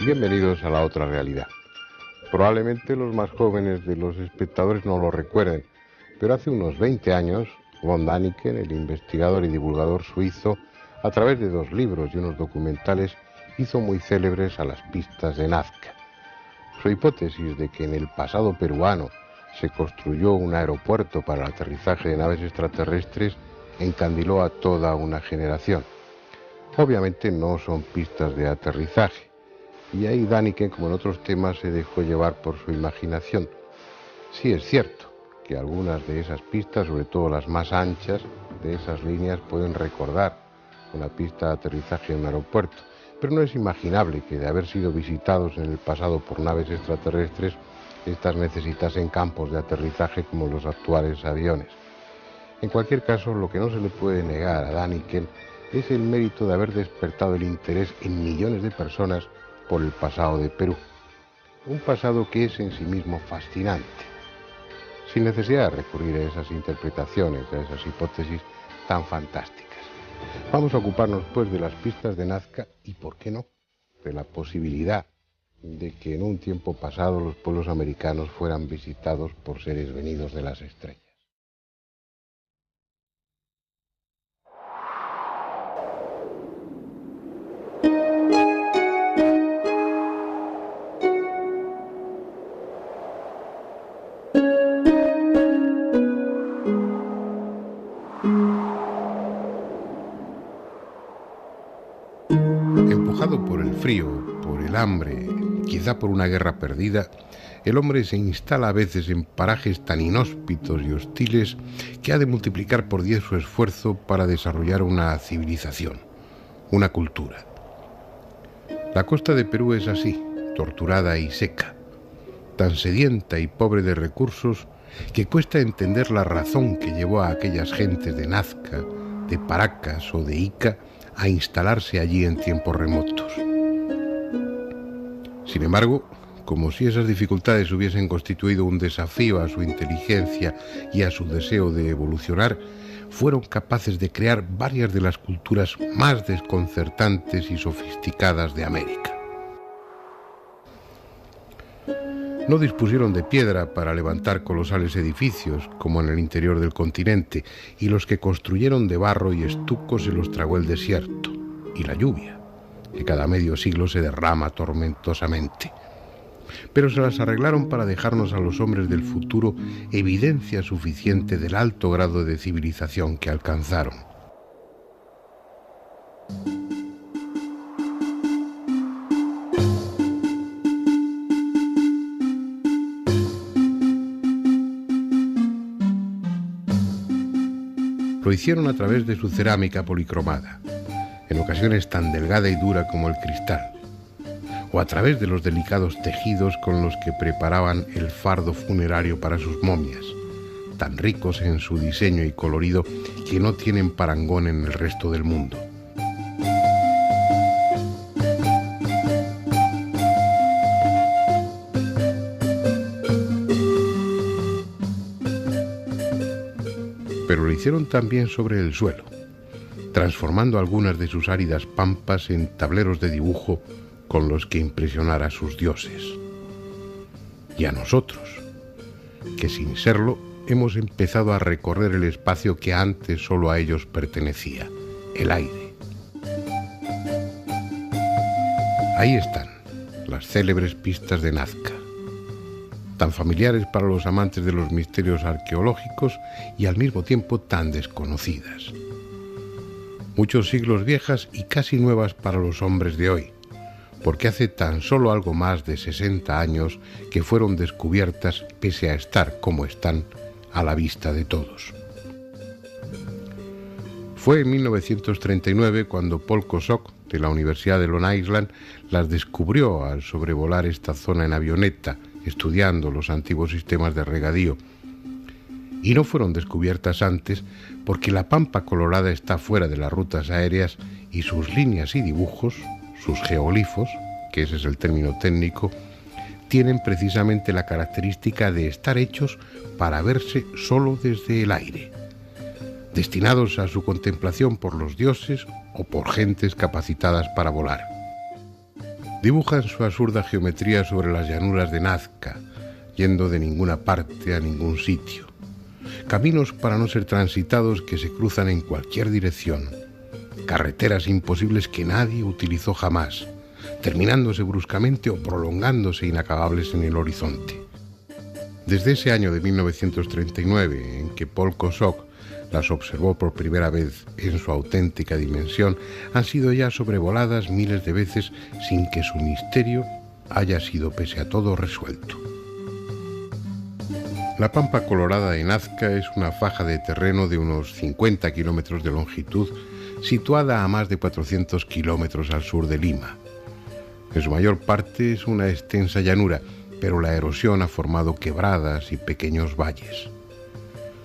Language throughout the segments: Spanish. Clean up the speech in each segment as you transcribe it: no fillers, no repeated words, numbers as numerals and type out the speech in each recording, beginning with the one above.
Bienvenidos a La Otra Realidad. Probablemente los más jóvenes de los espectadores no lo recuerden, pero hace unos 20 años, von Däniken, el investigador y divulgador suizo, a través de 2 libros y unos documentales, hizo muy célebres a las pistas de Nazca. Su hipótesis de que en el pasado peruano se construyó un aeropuerto para el aterrizaje de naves extraterrestres encandiló a toda una generación. Obviamente no son pistas de aterrizaje, y ahí Däniken, como en otros temas, se dejó llevar por su imaginación. Sí es cierto que algunas de esas pistas, sobre todo las más anchas de esas líneas, pueden recordar una pista de aterrizaje en un aeropuerto, pero no es imaginable que de haber sido visitados en el pasado por naves extraterrestres, estas necesitasen campos de aterrizaje como los actuales aviones. En cualquier caso, lo que no se le puede negar a Däniken es el mérito de haber despertado el interés en millones de personas por el pasado de Perú. Un pasado que es en sí mismo fascinante, sin necesidad de recurrir a esas interpretaciones, a esas hipótesis tan fantásticas. Vamos a ocuparnos pues de las pistas de Nazca y, ¿por qué no?, de la posibilidad de que en un tiempo pasado los pueblos americanos fueran visitados por seres venidos de las estrellas. Empujado por el frío, por el hambre, quizá por una guerra perdida, el hombre se instala a veces en parajes tan inhóspitos y hostiles que ha de multiplicar por 10 su esfuerzo para desarrollar una civilización, una cultura. La costa de Perú es así, torturada y seca, tan sedienta y pobre de recursos que cuesta entender la razón que llevó a aquellas gentes de Nazca, de Paracas o de Ica a instalarse allí en tiempos remotos. Sin embargo, como si esas dificultades hubiesen constituido un desafío a su inteligencia y a su deseo de evolucionar, fueron capaces de crear varias de las culturas más desconcertantes y sofisticadas de América. No dispusieron de piedra para levantar colosales edificios, como en el interior del continente, y los que construyeron de barro y estuco se los tragó el desierto, y la lluvia, que cada medio siglo se derrama tormentosamente. Pero se las arreglaron para dejarnos a los hombres del futuro evidencia suficiente del alto grado de civilización que alcanzaron. Lo hicieron a través de su cerámica policromada, en ocasiones tan delgada y dura como el cristal, o a través de los delicados tejidos con los que preparaban el fardo funerario para sus momias, tan ricos en su diseño y colorido que no tienen parangón en el resto del mundo. Pero lo hicieron también sobre el suelo, transformando algunas de sus áridas pampas en tableros de dibujo con los que impresionar a sus dioses. Y a nosotros, que sin serlo hemos empezado a recorrer el espacio que antes solo a ellos pertenecía, el aire. Ahí están las célebres pistas de Nazca, tan familiares para los amantes de los misterios arqueológicos y al mismo tiempo tan desconocidas. Muchos siglos viejas y casi nuevas para los hombres de hoy, porque hace tan solo algo más de 60 años que fueron descubiertas pese a estar como están a la vista de todos. Fue en 1939 cuando Paul Kosok, de la Universidad de Long Island, las descubrió al sobrevolar esta zona en avioneta, estudiando los antiguos sistemas de regadío. Y no fueron descubiertas antes porque la pampa colorada está fuera de las rutas aéreas y sus líneas y dibujos, sus geoglifos, que ese es el término técnico, tienen precisamente la característica de estar hechos para verse solo desde el aire. destinados a su contemplación por los dioses o por gentes capacitadas para volar. Dibujan su absurda geometría sobre las llanuras de Nazca, yendo de ninguna parte a ningún sitio. Caminos para no ser transitados que se cruzan en cualquier dirección. Carreteras imposibles que nadie utilizó jamás, terminándose bruscamente o prolongándose inacabables en el horizonte. Desde ese año de 1939, en que Paul Kosok las observó por primera vez en su auténtica dimensión, han sido ya sobrevoladas miles de veces sin que su misterio haya sido pese a todo resuelto. La Pampa Colorada de Nazca es una faja de terreno de unos 50 kilómetros de longitud, situada a más de 400 kilómetros al sur de Lima. En su mayor parte es una extensa llanura, pero la erosión ha formado quebradas y pequeños valles.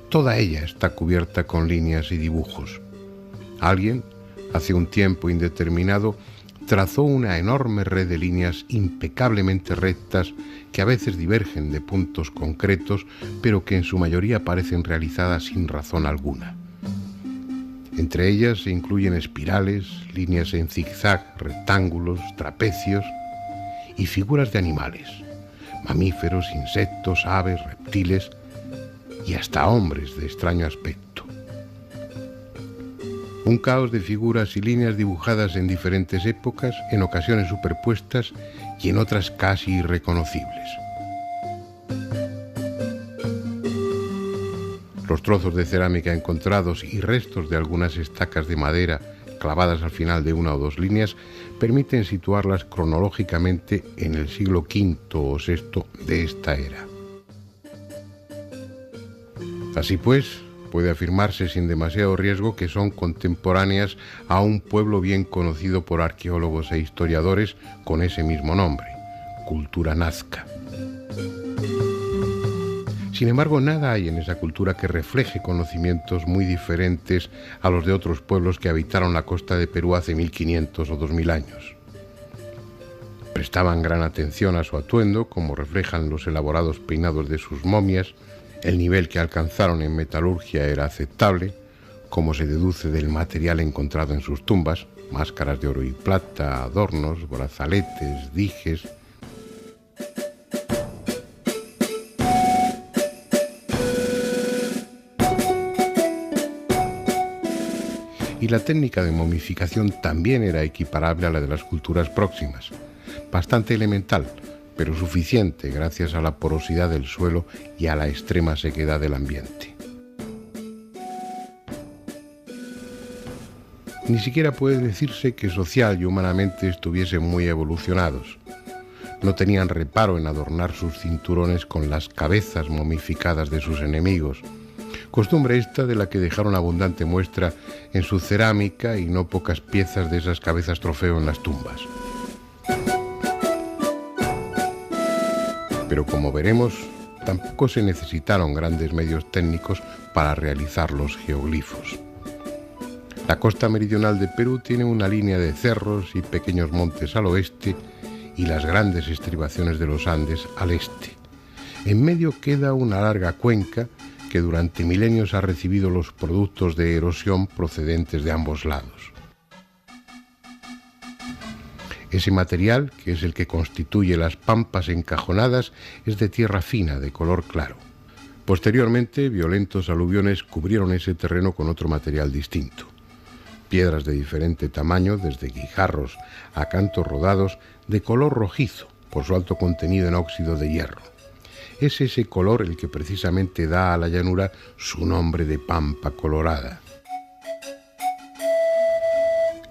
Toda ella está cubierta con líneas y dibujos. Alguien, hace un tiempo indeterminado, trazó una enorme red de líneas impecablemente rectas que a veces divergen de puntos concretos, pero que en su mayoría parecen realizadas sin razón alguna. Entre ellas se incluyen espirales, líneas en zigzag, rectángulos, trapecios y figuras de animales, mamíferos, insectos, aves, reptiles y hasta hombres de extraño aspecto. Un caos de figuras y líneas dibujadas en diferentes épocas, en ocasiones superpuestas y en otras casi irreconocibles. Los trozos de cerámica encontrados y restos de algunas estacas de madera clavadas al final de una o dos líneas permiten situarlas cronológicamente en el siglo V o VI de esta era. Así pues, puede afirmarse sin demasiado riesgo que son contemporáneas a un pueblo bien conocido por arqueólogos e historiadores con ese mismo nombre, cultura nazca. Sin embargo, nada hay en esa cultura que refleje conocimientos muy diferentes a los de otros pueblos que habitaron la costa de Perú hace 1500 o 2000 años. Prestaban gran atención a su atuendo, como reflejan los elaborados peinados de sus momias. El nivel que alcanzaron en metalurgia era aceptable, como se deduce del material encontrado en sus tumbas: máscaras de oro y plata, adornos, brazaletes, dijes. Y la técnica de momificación también era equiparable a la de las culturas próximas, bastante elemental, pero suficiente gracias a la porosidad del suelo y a la extrema sequedad del ambiente. Ni siquiera puede decirse que social y humanamente estuviesen muy evolucionados. No tenían reparo en adornar sus cinturones con las cabezas momificadas de sus enemigos, costumbre esta de la que dejaron abundante muestra en su cerámica y no pocas piezas de esas cabezas trofeo en las tumbas. Pero como veremos, tampoco se necesitaron grandes medios técnicos para realizar los geoglifos. La costa meridional de Perú tiene una línea de cerros y pequeños montes al oeste y las grandes estribaciones de los Andes al este. En medio queda una larga cuenca que durante milenios ha recibido los productos de erosión procedentes de ambos lados. Ese material, que es el que constituye las pampas encajonadas, es de tierra fina, de color claro. Posteriormente, violentos aluviones cubrieron ese terreno con otro material distinto. Piedras de diferente tamaño, desde guijarros a cantos rodados, de color rojizo, por su alto contenido en óxido de hierro. Es ese color el que precisamente da a la llanura su nombre de Pampa Colorada.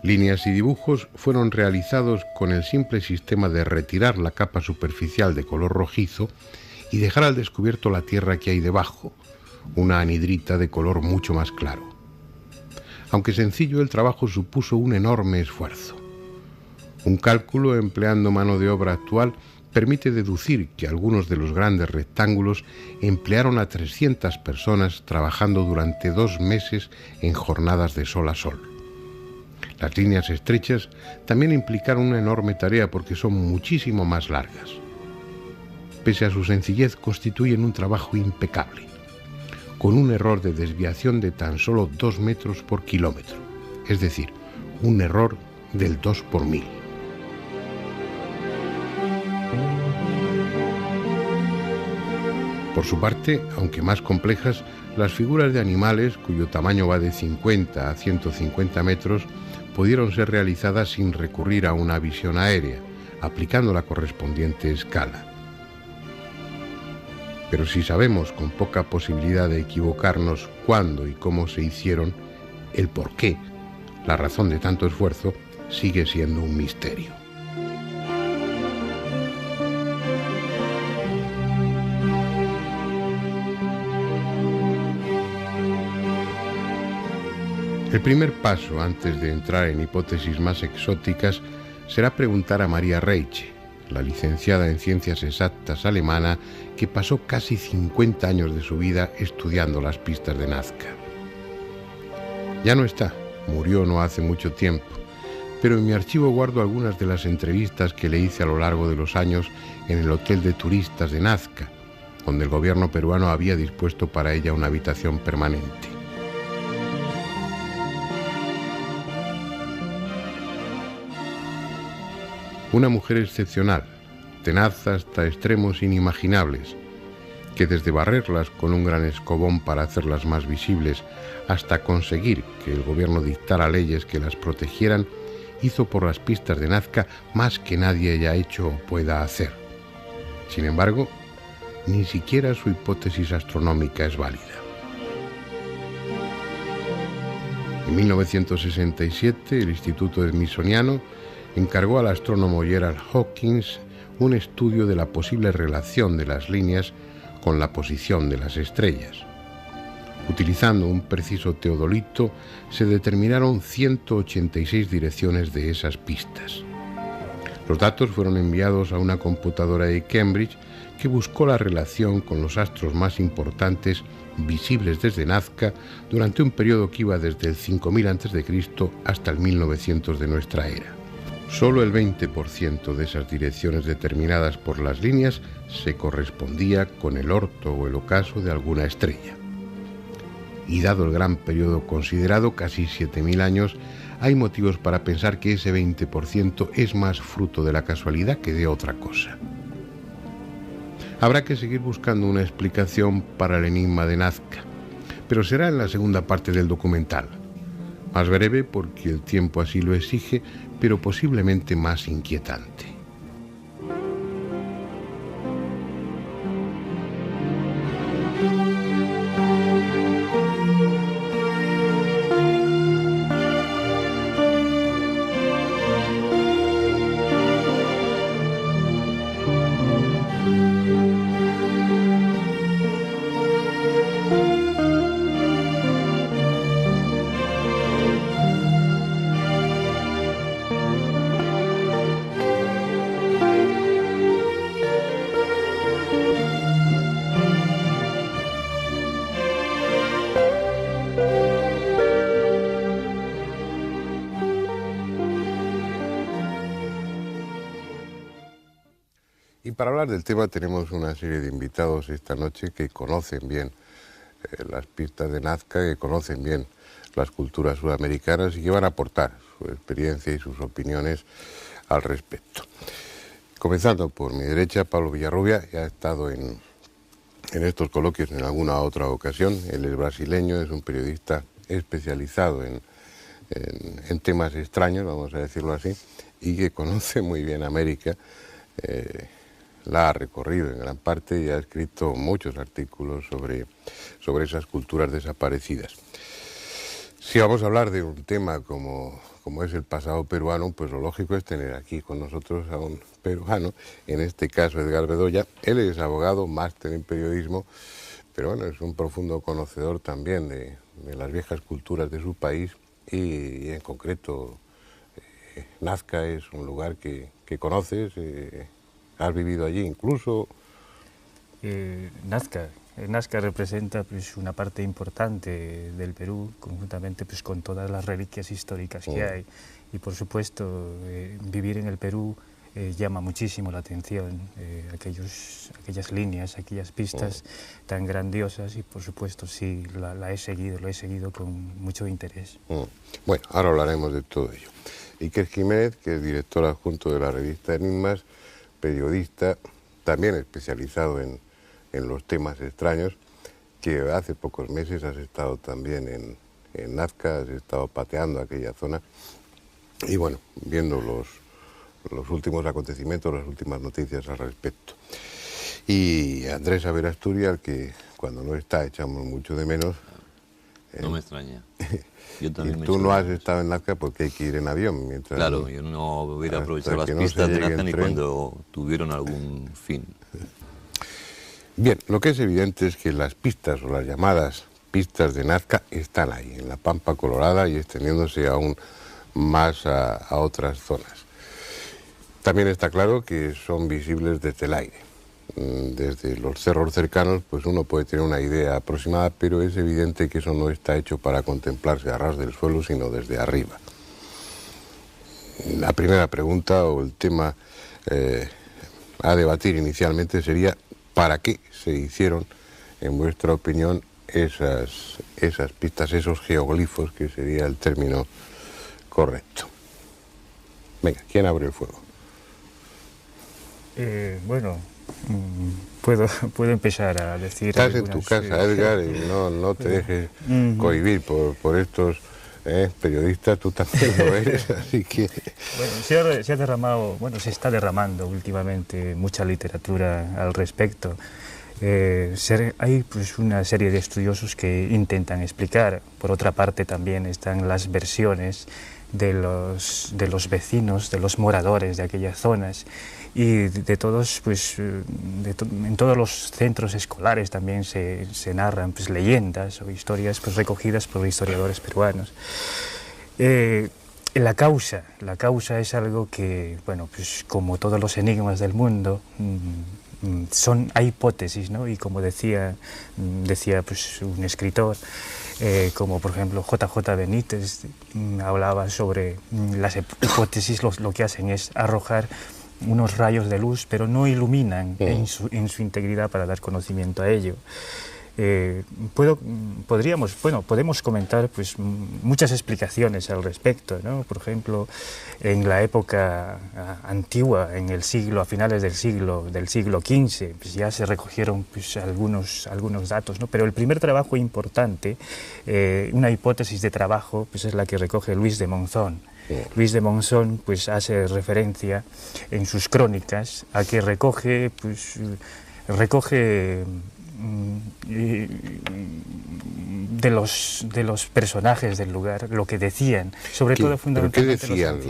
Líneas y dibujos fueron realizados con el simple sistema de retirar la capa superficial de color rojizo y dejar al descubierto la tierra que hay debajo, una anhidrita de color mucho más claro. Aunque sencillo, el trabajo supuso un enorme esfuerzo. Un cálculo empleando mano de obra actual permite deducir que algunos de los grandes rectángulos emplearon a 300 personas trabajando durante 2 meses en jornadas de sol a sol. Las líneas estrechas también implicaron una enorme tarea porque son muchísimo más largas. Pese a su sencillez, constituyen un trabajo impecable. con un error de desviación de tan solo 2 metros por kilómetro, es decir, un error del 2 por 1000. Por su parte, aunque más complejas, las figuras de animales, cuyo tamaño va de 50 a 150 metros, pudieron ser realizadas sin recurrir a una visión aérea, aplicando la correspondiente escala. Pero si sabemos con poca posibilidad de equivocarnos cuándo y cómo se hicieron, el por qué, la razón de tanto esfuerzo, sigue siendo un misterio. El primer paso, antes de entrar en hipótesis más exóticas, será preguntar a María Reiche, la licenciada en Ciencias Exactas alemana que pasó casi 50 años de su vida estudiando las pistas de Nazca. Ya no está, murió no hace mucho tiempo, pero en mi archivo guardo algunas de las entrevistas que le hice a lo largo de los años en el hotel de turistas de Nazca, donde el gobierno peruano había dispuesto para ella una habitación permanente. Una mujer excepcional, tenaz hasta extremos inimaginables, que desde barrerlas con un gran escobón para hacerlas más visibles hasta conseguir que el gobierno dictara leyes que las protegieran, hizo por las pistas de Nazca más que nadie haya hecho o pueda hacer. Sin embargo, ni siquiera su hipótesis astronómica es válida. En 1967, el Instituto Smithsoniano encargó al astrónomo Gerald Hawkins un estudio de la posible relación de las líneas con la posición de las estrellas. Utilizando un preciso teodolito, se determinaron 186 direcciones de esas pistas. Los datos fueron enviados a una computadora de Cambridge que buscó la relación con los astros más importantes visibles desde Nazca durante un periodo que iba desde el 5000 a.C. hasta el 1900 de nuestra era. Solo el 20% de esas direcciones determinadas por las líneas se correspondía con el orto o el ocaso de alguna estrella. Y dado el gran periodo considerado, casi 7000 años, hay motivos para pensar que ese 20% es más fruto de la casualidad que de otra cosa. Habrá que seguir buscando una explicación para el enigma de Nazca, pero será en la segunda parte del documental. Más breve porque el tiempo así lo exige, pero posiblemente más inquietante. Y para hablar del tema tenemos una serie de invitados esta noche que conocen bien las pistas de Nazca, que conocen bien las culturas sudamericanas y que van a aportar su experiencia y sus opiniones al respecto. Comenzando por mi derecha, Pablo Villarrubia, ya ha estado en estos coloquios en alguna otra ocasión. Él es brasileño, es un periodista especializado en temas extraños, vamos a decirlo así, y que conoce muy bien América. La ha recorrido en gran parte y ha escrito muchos artículos sobre esas culturas desaparecidas. Si vamos a hablar de un tema como es el pasado peruano, pues lo lógico es tener aquí con nosotros a un peruano, en este caso Edgar Bedoya. Él es abogado, máster en periodismo, pero bueno, es un profundo conocedor también de las viejas culturas de su país y en concreto Nazca es un lugar que conoces. ¿Has vivido allí incluso? Nazca representa pues, una parte importante del Perú, conjuntamente pues, con todas las reliquias históricas que hay. Y por supuesto, vivir en el Perú llama muchísimo la atención, aquellas líneas, aquellas pistas tan grandiosas, y por supuesto sí, lo he seguido con mucho interés. Bueno, ahora hablaremos de todo ello. Iker Jiménez, que es director adjunto de la revista Enigmas, periodista, también especializado en los temas extraños, que hace pocos meses has estado también en Nazca, has estado pateando aquella zona, y bueno, viendo los últimos acontecimientos, las últimas noticias al respecto. Y Andrés Averasturi, al que cuando no está echamos mucho de menos. No me extraña. Yo también y tú no has estado en Nazca porque hay que ir en avión. Mientras claro, yo no hubiera aprovechado las pistas de Nazca ni cuando tuvieron algún fin. Bien, lo que es evidente es que las pistas o las llamadas pistas de Nazca están ahí, en la Pampa Colorada, y extendiéndose aún más a otras zonas. También está claro que son visibles desde el aire. Desde los cerros cercanos, pues uno puede tener una idea aproximada, pero es evidente que eso no está hecho para contemplarse a ras del suelo, sino desde arriba. La primera pregunta o el tema a debatir inicialmente sería: ¿para qué se hicieron, en vuestra opinión, esas pistas, esos geoglifos, que sería el término correcto? Venga, ¿quién abre el fuego? Bueno, puedo empezar a decir... Estás en tu casa, Edgar, y no te dejes cohibir por estos periodistas, tú también lo eres, así que... Bueno, se está derramando últimamente mucha literatura al respecto. Hay pues una serie de estudiosos que intentan explicar. Por otra parte también están las versiones de los vecinos, de los moradores de aquellas zonas, y de todos, pues en todos los centros escolares también se narran pues leyendas o historias pues recogidas por historiadores peruanos. La causa es algo que, bueno, pues como todos los enigmas del mundo, hay hipótesis, ¿no? Y como decía pues un escritor, como por ejemplo JJ Benítez, hablaba sobre las hipótesis, lo que hacen es arrojar unos rayos de luz, pero no iluminan en su integridad para dar conocimiento a ello. Podemos comentar pues muchas explicaciones al respecto, ¿no? Por ejemplo, en la época antigua, a finales del siglo XV, pues ya se recogieron pues algunos datos, ¿no? Pero el primer trabajo importante, una hipótesis de trabajo, pues es la que recoge Luis de Monzón. Luis de Monzón pues hace referencia en sus crónicas a que recoge de los personajes del lugar lo que decían, sobre todo fundamentalmente. ¿Qué decían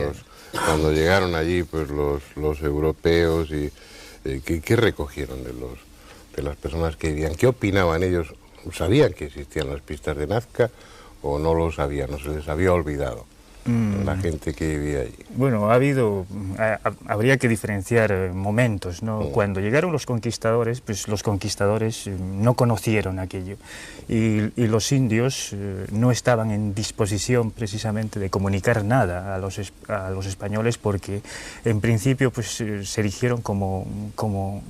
cuando llegaron allí pues los europeos, y qué recogieron de las personas que vivían? ¿Qué opinaban ellos? ¿Sabían que existían las pistas de Nazca o no lo sabían, no se les había olvidado la gente que vivía allí? Bueno, habría que diferenciar momentos, ¿no? Cuando llegaron los conquistadores, pues los conquistadores no conocieron aquello, y los indios no estaban en disposición precisamente de comunicar nada a los españoles, porque en principio pues se erigieron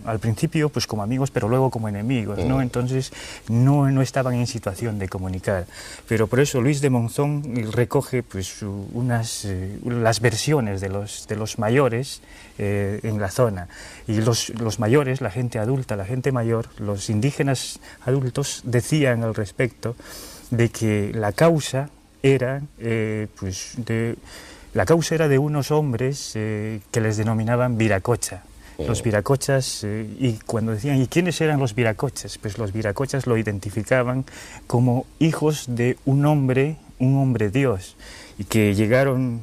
al principio pues como amigos, pero luego como enemigos, ¿no? Entonces no estaban en situación de comunicar. Pero por eso Luis de Monzón recoge pues las versiones de los mayores en la zona, y los mayores, la gente adulta, la gente mayor, los indígenas adultos decían al respecto de que la causa era de unos hombres que les denominaban viracocha. Los viracochas, y cuando decían, ¿y quiénes eran los viracochas? Pues los viracochas lo identificaban como hijos de un hombre Dios, y que llegaron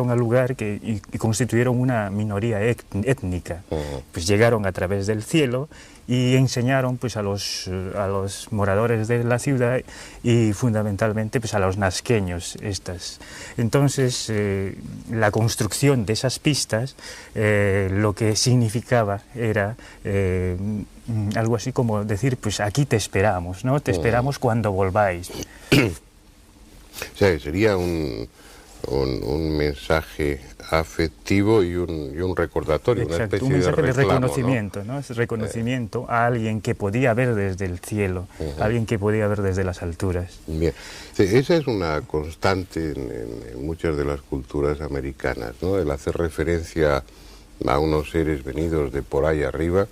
al lugar y constituyeron una minoría étnica. Pues llegaron a través del cielo y enseñaron pues a los moradores de la ciudad, y fundamentalmente pues a los nazqueños estas. Entonces la construcción de esas pistas lo que significaba era algo así como decir, pues aquí te esperamos, ¿no? Te esperamos cuando volváis. O sea, sería un mensaje afectivo y un recordatorio. Exacto, una especie un mensaje de reclamo, reconocimiento, ¿no? Es reconocimiento a alguien que podía ver desde el cielo, a alguien que podía ver desde las alturas. Bien. Sí, esa es una constante en muchas de las culturas americanas, ¿no? El hacer referencia a unos seres venidos de por ahí arriba,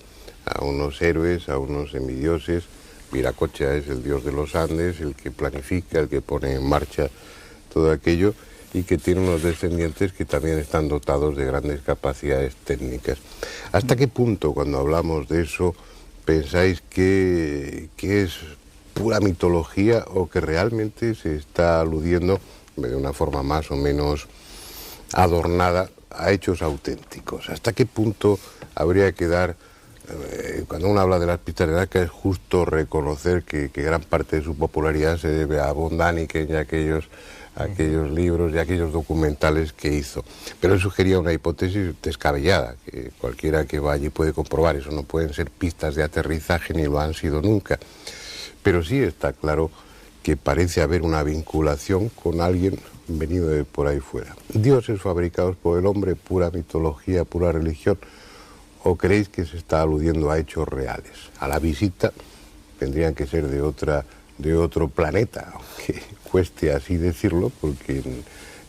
a unos héroes, a unos semidioses. Viracocha es el dios de los Andes, el que planifica, el que pone en marcha todo aquello, y que tiene unos descendientes que también están dotados de grandes capacidades técnicas. ¿Hasta qué punto, cuando hablamos de eso, pensáis que es pura mitología o que realmente se está aludiendo de una forma más o menos adornada a hechos auténticos? ¿Hasta qué punto habría que dar, cuando uno habla de las pistas de Nazca, es justo reconocer que gran parte de su popularidad se debe a von Däniken y a aquellos libros y aquellos documentales que hizo? Pero él sugería una hipótesis descabellada, que cualquiera que vaya puede comprobar. Eso no pueden ser pistas de aterrizaje ni lo han sido nunca. Pero sí está claro que parece haber una vinculación con alguien venido de por ahí fuera. ¿Dioses fabricados por el hombre, pura mitología, pura religión? ¿O creéis que se está aludiendo a hechos reales? A la visita tendrían que ser de otro planeta, aunque cueste así decirlo, porque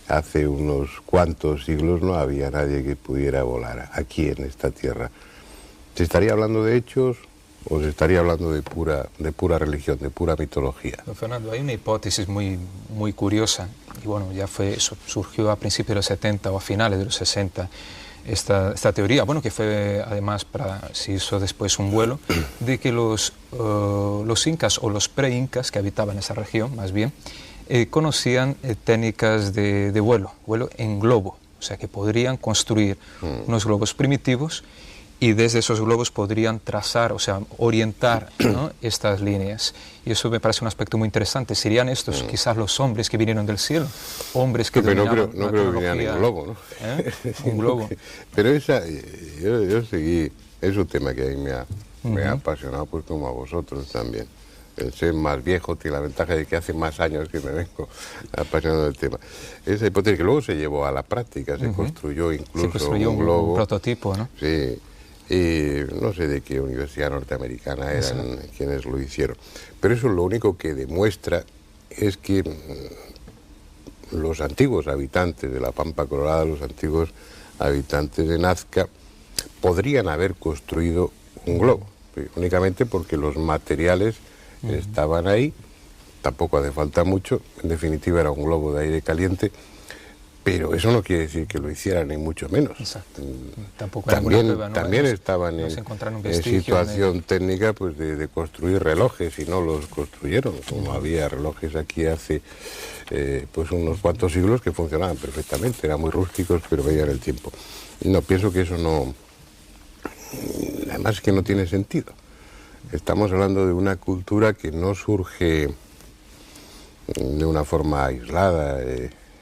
hace unos cuantos siglos no había nadie que pudiera volar aquí en esta tierra. ¿Se estaría hablando de hechos o se estaría hablando de pura religión, de pura mitología? Don Fernando, hay una hipótesis muy curiosa, y bueno, surgió a principios de los 70 o a finales de los 60, esta teoría, bueno, que fue además, se hizo después un vuelo, de que los incas o los pre-incas que habitaban esa región, más bien, conocían técnicas de vuelo en globo, o sea que podrían construir unos globos primitivos y desde esos globos podrían trazar, o sea, orientar, ¿no?, estas líneas. Y eso me parece un aspecto muy interesante. ¿Serían estos quizás los hombres que vinieron del cielo? Hombres que pero no creo que vinieran en globo, ¿no? Un globo. Pero yo seguí, es un tema que a mí me ha apasionado, pues como a vosotros también. El ser más viejo tiene la ventaja de que hace más años que me vengo apasionando del tema. Esa hipótesis que luego se llevó a la práctica, se construyó incluso un globo. Un prototipo, ¿no? Sí. Y no sé de qué universidad norteamericana eran quienes lo hicieron. Pero eso lo único que demuestra es que los antiguos habitantes de la Pampa Colorada, los antiguos habitantes de Nazca, podrían haber construido un globo, únicamente porque los materiales estaban ahí, tampoco hace falta mucho, en definitiva era un globo de aire caliente. Pero eso no quiere decir que lo hicieran, ni mucho menos. Exacto. Tampoco también estaban en situación técnica, pues de construir relojes, y no los construyeron, como había relojes aquí hace pues unos cuantos siglos que funcionaban perfectamente, eran muy rústicos, pero veían el tiempo. No, pienso que eso no, además que no tiene sentido. Estamos hablando de una cultura que no surge de una forma aislada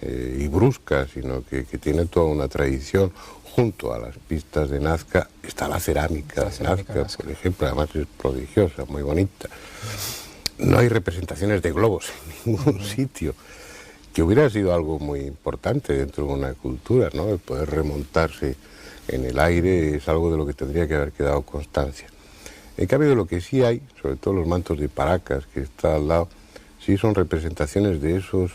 y brusca, sino que tiene toda una tradición. Junto a las pistas de Nazca está la cerámica de Nazca, por ejemplo, además es prodigiosa, muy bonita. No hay representaciones de globos en ningún sitio, que hubiera sido algo muy importante dentro de una cultura, ¿no? El poder remontarse en el aire es algo de lo que tendría que haber quedado constancia. En cambio, de lo que sí hay, sobre todo los mantos de Paracas, que está al lado, sí son representaciones de esos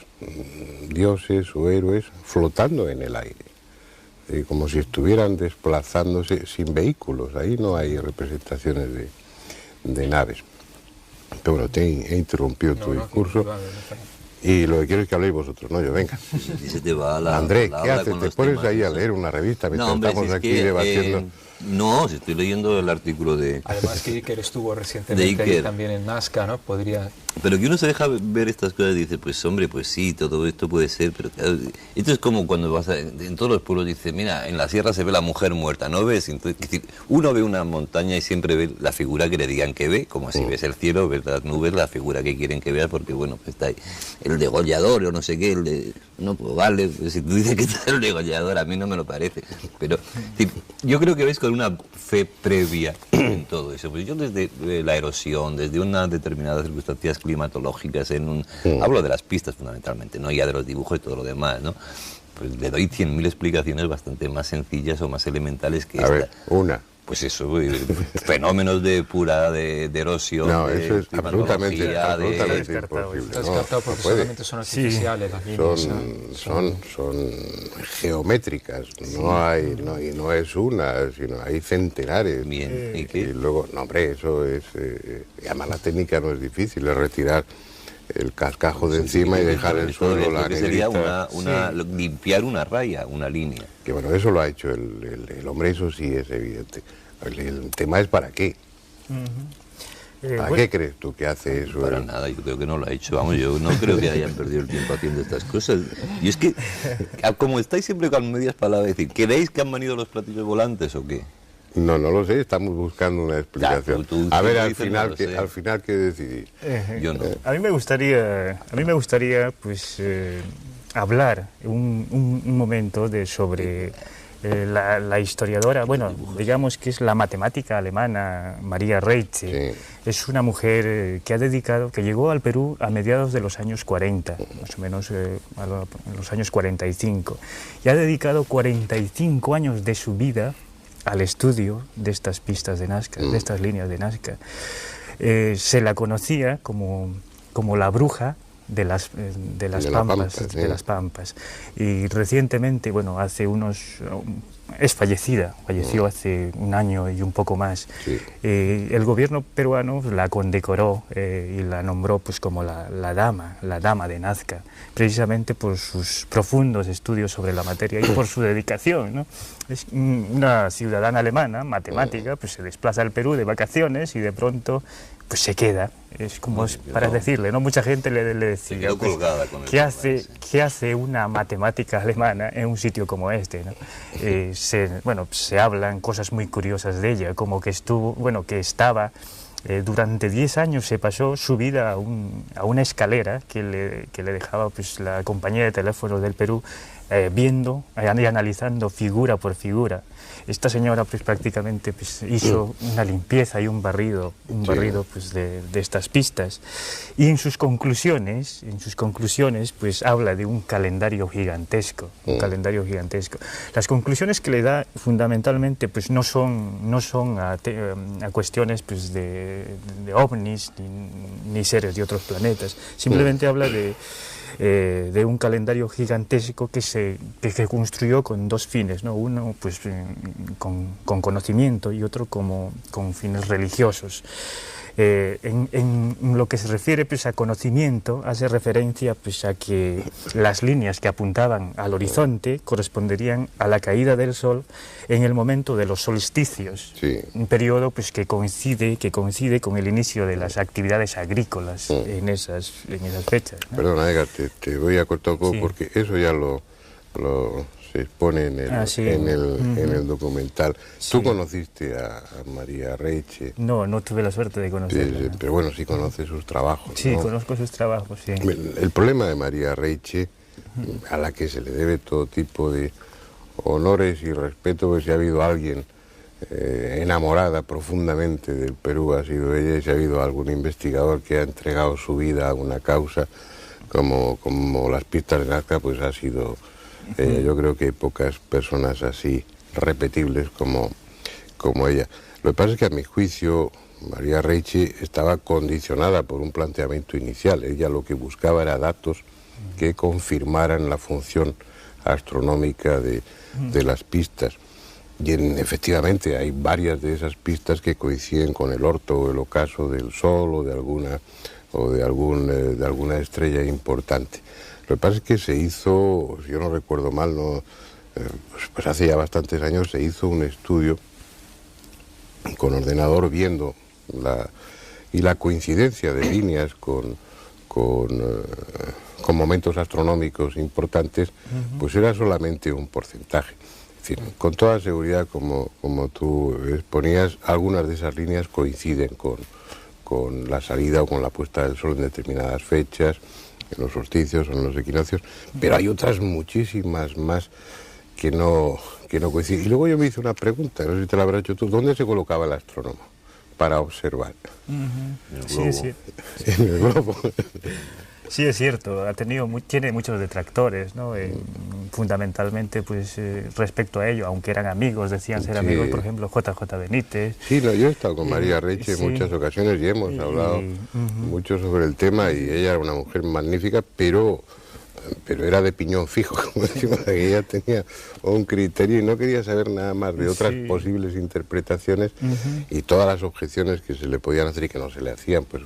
dioses o héroes flotando en el aire, como si estuvieran desplazándose sin vehículos. Ahí no hay representaciones de naves. Pero bueno, he interrumpido tu discurso y lo que quiero es que habléis vosotros, no yo. Venga. Andrés, ¿qué haces? ¿Te pones ahí a leer una revista mientras estamos aquí debatiendo? No, si estoy leyendo el artículo de... Además que Iker estuvo recientemente ahí también en Nazca, ¿no? Podría... Pero que uno se deja ver estas cosas y dice, pues hombre, pues sí, todo esto puede ser, pero claro, esto es como cuando vas en todos los pueblos, dice, mira, en la sierra se ve la mujer muerta, ¿no ves? Entonces, es decir, uno ve una montaña y siempre ve la figura que le digan que ve, como si ves el cielo, ves las nubes, la figura que quieren que veas, porque bueno, pues está ahí el degollador o no sé qué, no, pues vale, pues, si tú dices que está el degollador, a mí no me lo parece, pero yo creo que ves con una fe previa en todo eso. Pues yo desde la erosión, desde unas determinadas circunstancias climatológicas, hablo de las pistas fundamentalmente, no ya de los dibujos y todo lo demás, ¿no? Pues le doy 100.000 explicaciones bastante más sencillas o más elementales que esta. A ver, una. Pues eso, fenómenos de erosión. No, de eso es absolutamente imposible. Está descartado porque solamente son artificiales las líneas. Son geométricas, no es una, sino hay centenares. Bien, ¿y qué? Y luego, no hombre, eso es, y además la técnica no es difícil, es retirar el cascajo de encima y dejar el suelo la negrita. Sería limpiar una raya, una línea. Que bueno, eso lo ha hecho el hombre, eso sí es evidente. El tema es ¿para qué? ¿Para qué crees tú que hace eso? Para nada, yo creo que no lo ha hecho. Vamos, yo no creo que hayan perdido el tiempo haciendo estas cosas. Y es que, como estáis siempre con medias palabras, decir, ¿queréis que han venido los platillos volantes o qué? No lo sé, estamos buscando una explicación. A ver, al final ¿qué decidís? Yo no. A mí me gustaría pues hablar un momento sobre la historiadora, bueno, digamos que es la matemática alemana Maria Reiche. Sí. Es una mujer que llegó al Perú a mediados de los años 40, más o menos en los años 45, y ha dedicado 45 años de su vida al estudio de estas pistas de Nazca, de estas líneas de Nazca. Se la conocía como la bruja de las Pampas. Y recientemente, bueno, falleció hace un año y un poco más. Sí. El gobierno peruano la condecoró y la nombró pues como la dama de Nazca, precisamente por sus profundos estudios sobre la materia y por su dedicación, ¿no? Es una ciudadana alemana, matemática, pues se desplaza al Perú de vacaciones y de pronto pues se queda. Es como para decirle, ¿no? Mucha gente le decía, pues, ¿qué hace una matemática alemana en un sitio como este, ¿no? Se hablan cosas muy curiosas de ella, como que estaba durante 10 años, se pasó su vida a una escalera que le dejaba pues la compañía de teléfonos del Perú, viendo y analizando figura por figura. Esta señora pues prácticamente pues, hizo una limpieza y un barrido pues, de estas pistas, y en sus conclusiones pues habla de un calendario gigantesco, Las conclusiones que le da fundamentalmente pues no son a cuestiones pues de ovnis ni seres de otros planetas, simplemente habla de un calendario gigantesco que se construyó con dos fines, ¿no? Uno pues con conocimiento y otro con fines religiosos. En lo que se refiere pues, a conocimiento, hace referencia pues, a que las líneas que apuntaban al horizonte corresponderían a la caída del sol en el momento de los solsticios, Sí. un periodo pues, que coincide con el inicio de las actividades agrícolas en esas fechas, ¿no? Perdona, Edgar, te voy a cortar un poco porque eso ya lo se expone en el documental. Sí. ¿Tú conociste a Maria Reiche? No tuve la suerte de conocerla. Pero bueno, sí conoces sus trabajos, Sí, ¿no? conozco sus trabajos, sí. El problema de Maria Reiche, a la que se le debe todo tipo de honores y respeto, pues si ha habido alguien enamorada profundamente del Perú, ha sido ella, y si ha habido algún investigador que ha entregado su vida a una causa como las pistas de Nazca, pues ha sido ella. Yo creo que hay pocas personas así repetibles como ella. Lo que pasa es que a mi juicio Maria Reiche estaba condicionada por un planteamiento inicial. Ella lo que buscaba era datos que confirmaran la función astronómica de las pistas. Y efectivamente hay varias de esas pistas que coinciden con el orto o el ocaso del Sol o de alguna estrella importante. Lo que pasa es que se hizo, si yo no recuerdo mal, pues hace ya bastantes años se hizo un estudio con ordenador viendo la coincidencia de líneas con momentos astronómicos importantes, pues era solamente un porcentaje. Es decir, con toda seguridad, como tú exponías, algunas de esas líneas coinciden con la salida o con la puesta del sol en determinadas fechas, en los solsticios o en los equinoccios, pero hay otras muchísimas más que no que no coincide. Y luego yo me hice una pregunta, no sé si te la habrás hecho tú, ¿dónde se colocaba el astrónomo para observar? Sí, sí. En el globo. Sí, es cierto, tiene muchos detractores, ¿no? Fundamentalmente, pues, respecto a ello, aunque eran amigos, decían ser amigos, por ejemplo, JJ Benítez. Sí, no, yo he estado con María Reche en muchas ocasiones y hemos hablado mucho sobre el tema, y ella era una mujer magnífica, pero era de piñón fijo, como decimos, que ella tenía un criterio y no quería saber nada más de otras posibles interpretaciones, y todas las objeciones que se le podían hacer y que no se le hacían, pues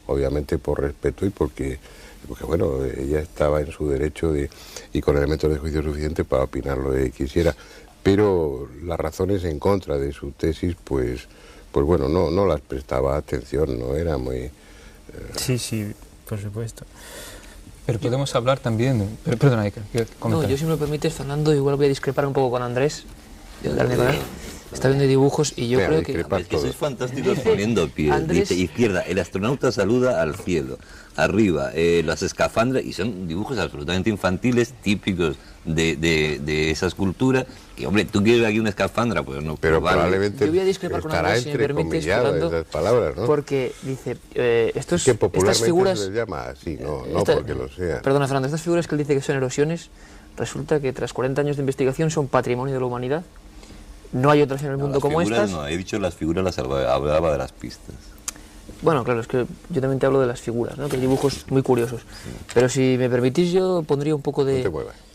obviamente por respeto y porque bueno, ella estaba en su derecho y con elementos de juicio suficiente para opinar lo que quisiera, pero las razones en contra de su tesis, pues bueno, no las prestaba atención, no era muy... Sí, por supuesto. Pero podemos hablar también... Perdona, Iker, no, yo si me lo permites, Fernando, igual voy a discrepar un poco con Andrés, está viendo dibujos y yo creo que... Es que sois fantásticos poniendo pie. Andrés... Dice izquierda, el astronauta saluda al cielo. Arriba, las escafandras, y son dibujos absolutamente infantiles, típicos de esas culturas. Y hombre, tú quieres aquí una escafandra, pues no. Pero vale. probablemente yo voy a discrepar con Andrés, si me permites, Fernando, esas palabras, ¿no? porque dice, estas figuras... se les llama así, no porque lo sea. Perdona, Fernando, estas figuras que él dice que son erosiones, resulta que tras 40 años de investigación son patrimonio de la humanidad. No hay otras en el mundo como estas. No, he dicho las figuras, las hablaba de las pistas. Bueno, claro, es que yo también te hablo de las figuras, ¿no? Que hay dibujos muy curiosos. Pero si me permitís, yo pondría un poco de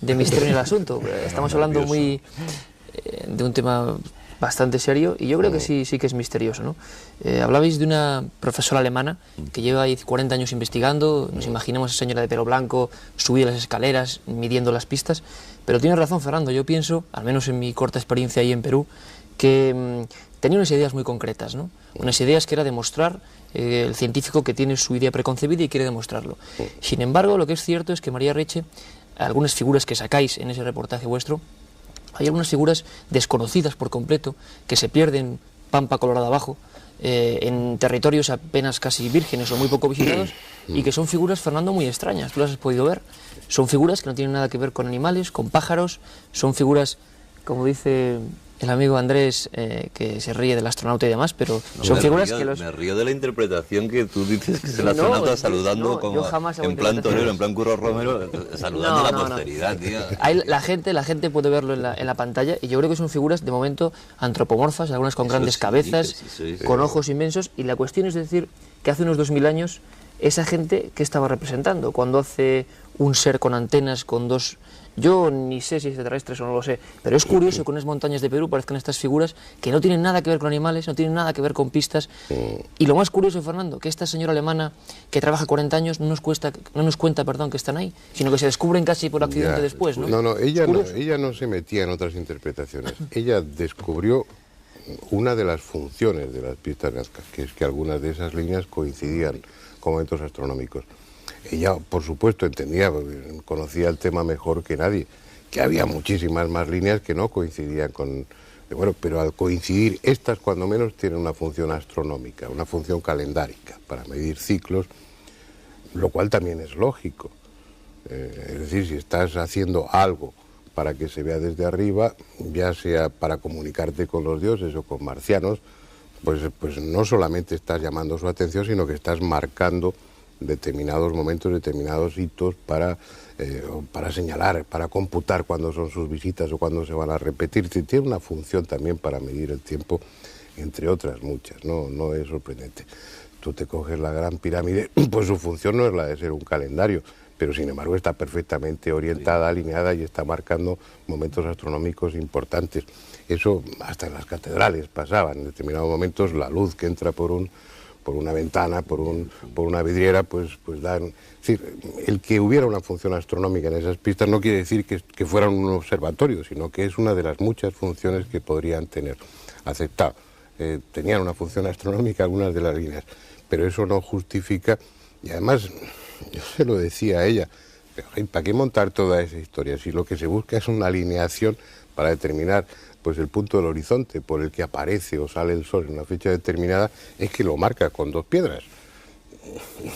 misterio en el asunto. Estamos hablando de un tema bastante serio y yo creo que sí que es misterioso, ¿no? Hablabais de una profesora alemana que lleva 40 años investigando. Nos imaginamos a esa señora de pelo blanco subida las escaleras, midiendo las pistas. Pero tienes razón, Fernando, yo pienso, al menos en mi corta experiencia ahí en Perú, que tenía unas ideas muy concretas, ¿no? Unas ideas que era demostrar el científico que tiene su idea preconcebida y quiere demostrarlo. Sin embargo, lo que es cierto es que María Reche, algunas figuras que sacáis en ese reportaje vuestro, hay algunas figuras desconocidas por completo, que se pierden pampa colorada abajo, en territorios apenas casi vírgenes o muy poco visitados, y que son figuras, Fernando, muy extrañas. Tú las has podido ver. Son figuras que no tienen nada que ver con animales, con pájaros, son figuras, como dice el amigo Andrés, que se ríe del astronauta y demás, pero son figuras que los... Me río de la interpretación que tú dices, que es el astronauta saludando como en plan torero, en plan Curro Romero, saludando a la posteridad, tío. La gente puede verlo en la pantalla, y yo creo que son figuras de momento antropomorfas, algunas con grandes cabezas, con ojos inmensos, y la cuestión es decir que hace unos 2000 años esa gente que estaba representando cuando hace un ser con antenas, con dos... Yo ni sé si es extraterrestres o no lo sé, pero es curioso que en unas montañas de Perú parezcan estas figuras que no tienen nada que ver con animales, no tienen nada que ver con pistas. Y lo más curioso, Fernando, que esta señora alemana que trabaja 40 años no nos cuenta que están ahí, sino que se descubren casi por accidente después, ¿no? No, ella no se metía en otras interpretaciones. Ella descubrió una de las funciones de las pistas Nazca, que es que algunas de esas líneas coincidían con momentos astronómicos. Ella, por supuesto, entendía, conocía el tema mejor que nadie, que había muchísimas más líneas que no coincidían con... Bueno, pero al coincidir, estas cuando menos tienen una función astronómica, una función calendárica, para medir ciclos, lo cual también es lógico. Es decir, si estás haciendo algo para que se vea desde arriba, ya sea para comunicarte con los dioses o con marcianos, pues no solamente estás llamando su atención, sino que estás marcando determinados momentos, determinados hitos para señalar, para computar cuándo son sus visitas o cuándo se van a repetir. Tiene una función también para medir el tiempo, entre otras muchas, no es sorprendente. Tú te coges la Gran Pirámide, pues su función no es la de ser un calendario, pero sin embargo está perfectamente orientada, alineada y está marcando momentos astronómicos importantes. Eso hasta en las catedrales pasaba, en determinados momentos la luz que entra por una ventana, por una vidriera, pues dan... Es decir, el que hubiera una función astronómica en esas pistas no quiere decir que fueran un observatorio, sino que es una de las muchas funciones que podrían tener. Aceptado. Tenían una función astronómica algunas de las líneas, pero eso no justifica, y además, yo se lo decía a ella, ¿para qué montar toda esa historia? Si lo que se busca es una alineación para determinar pues el punto del horizonte por el que aparece o sale el sol en una fecha determinada, es que lo marca con 2 piedras.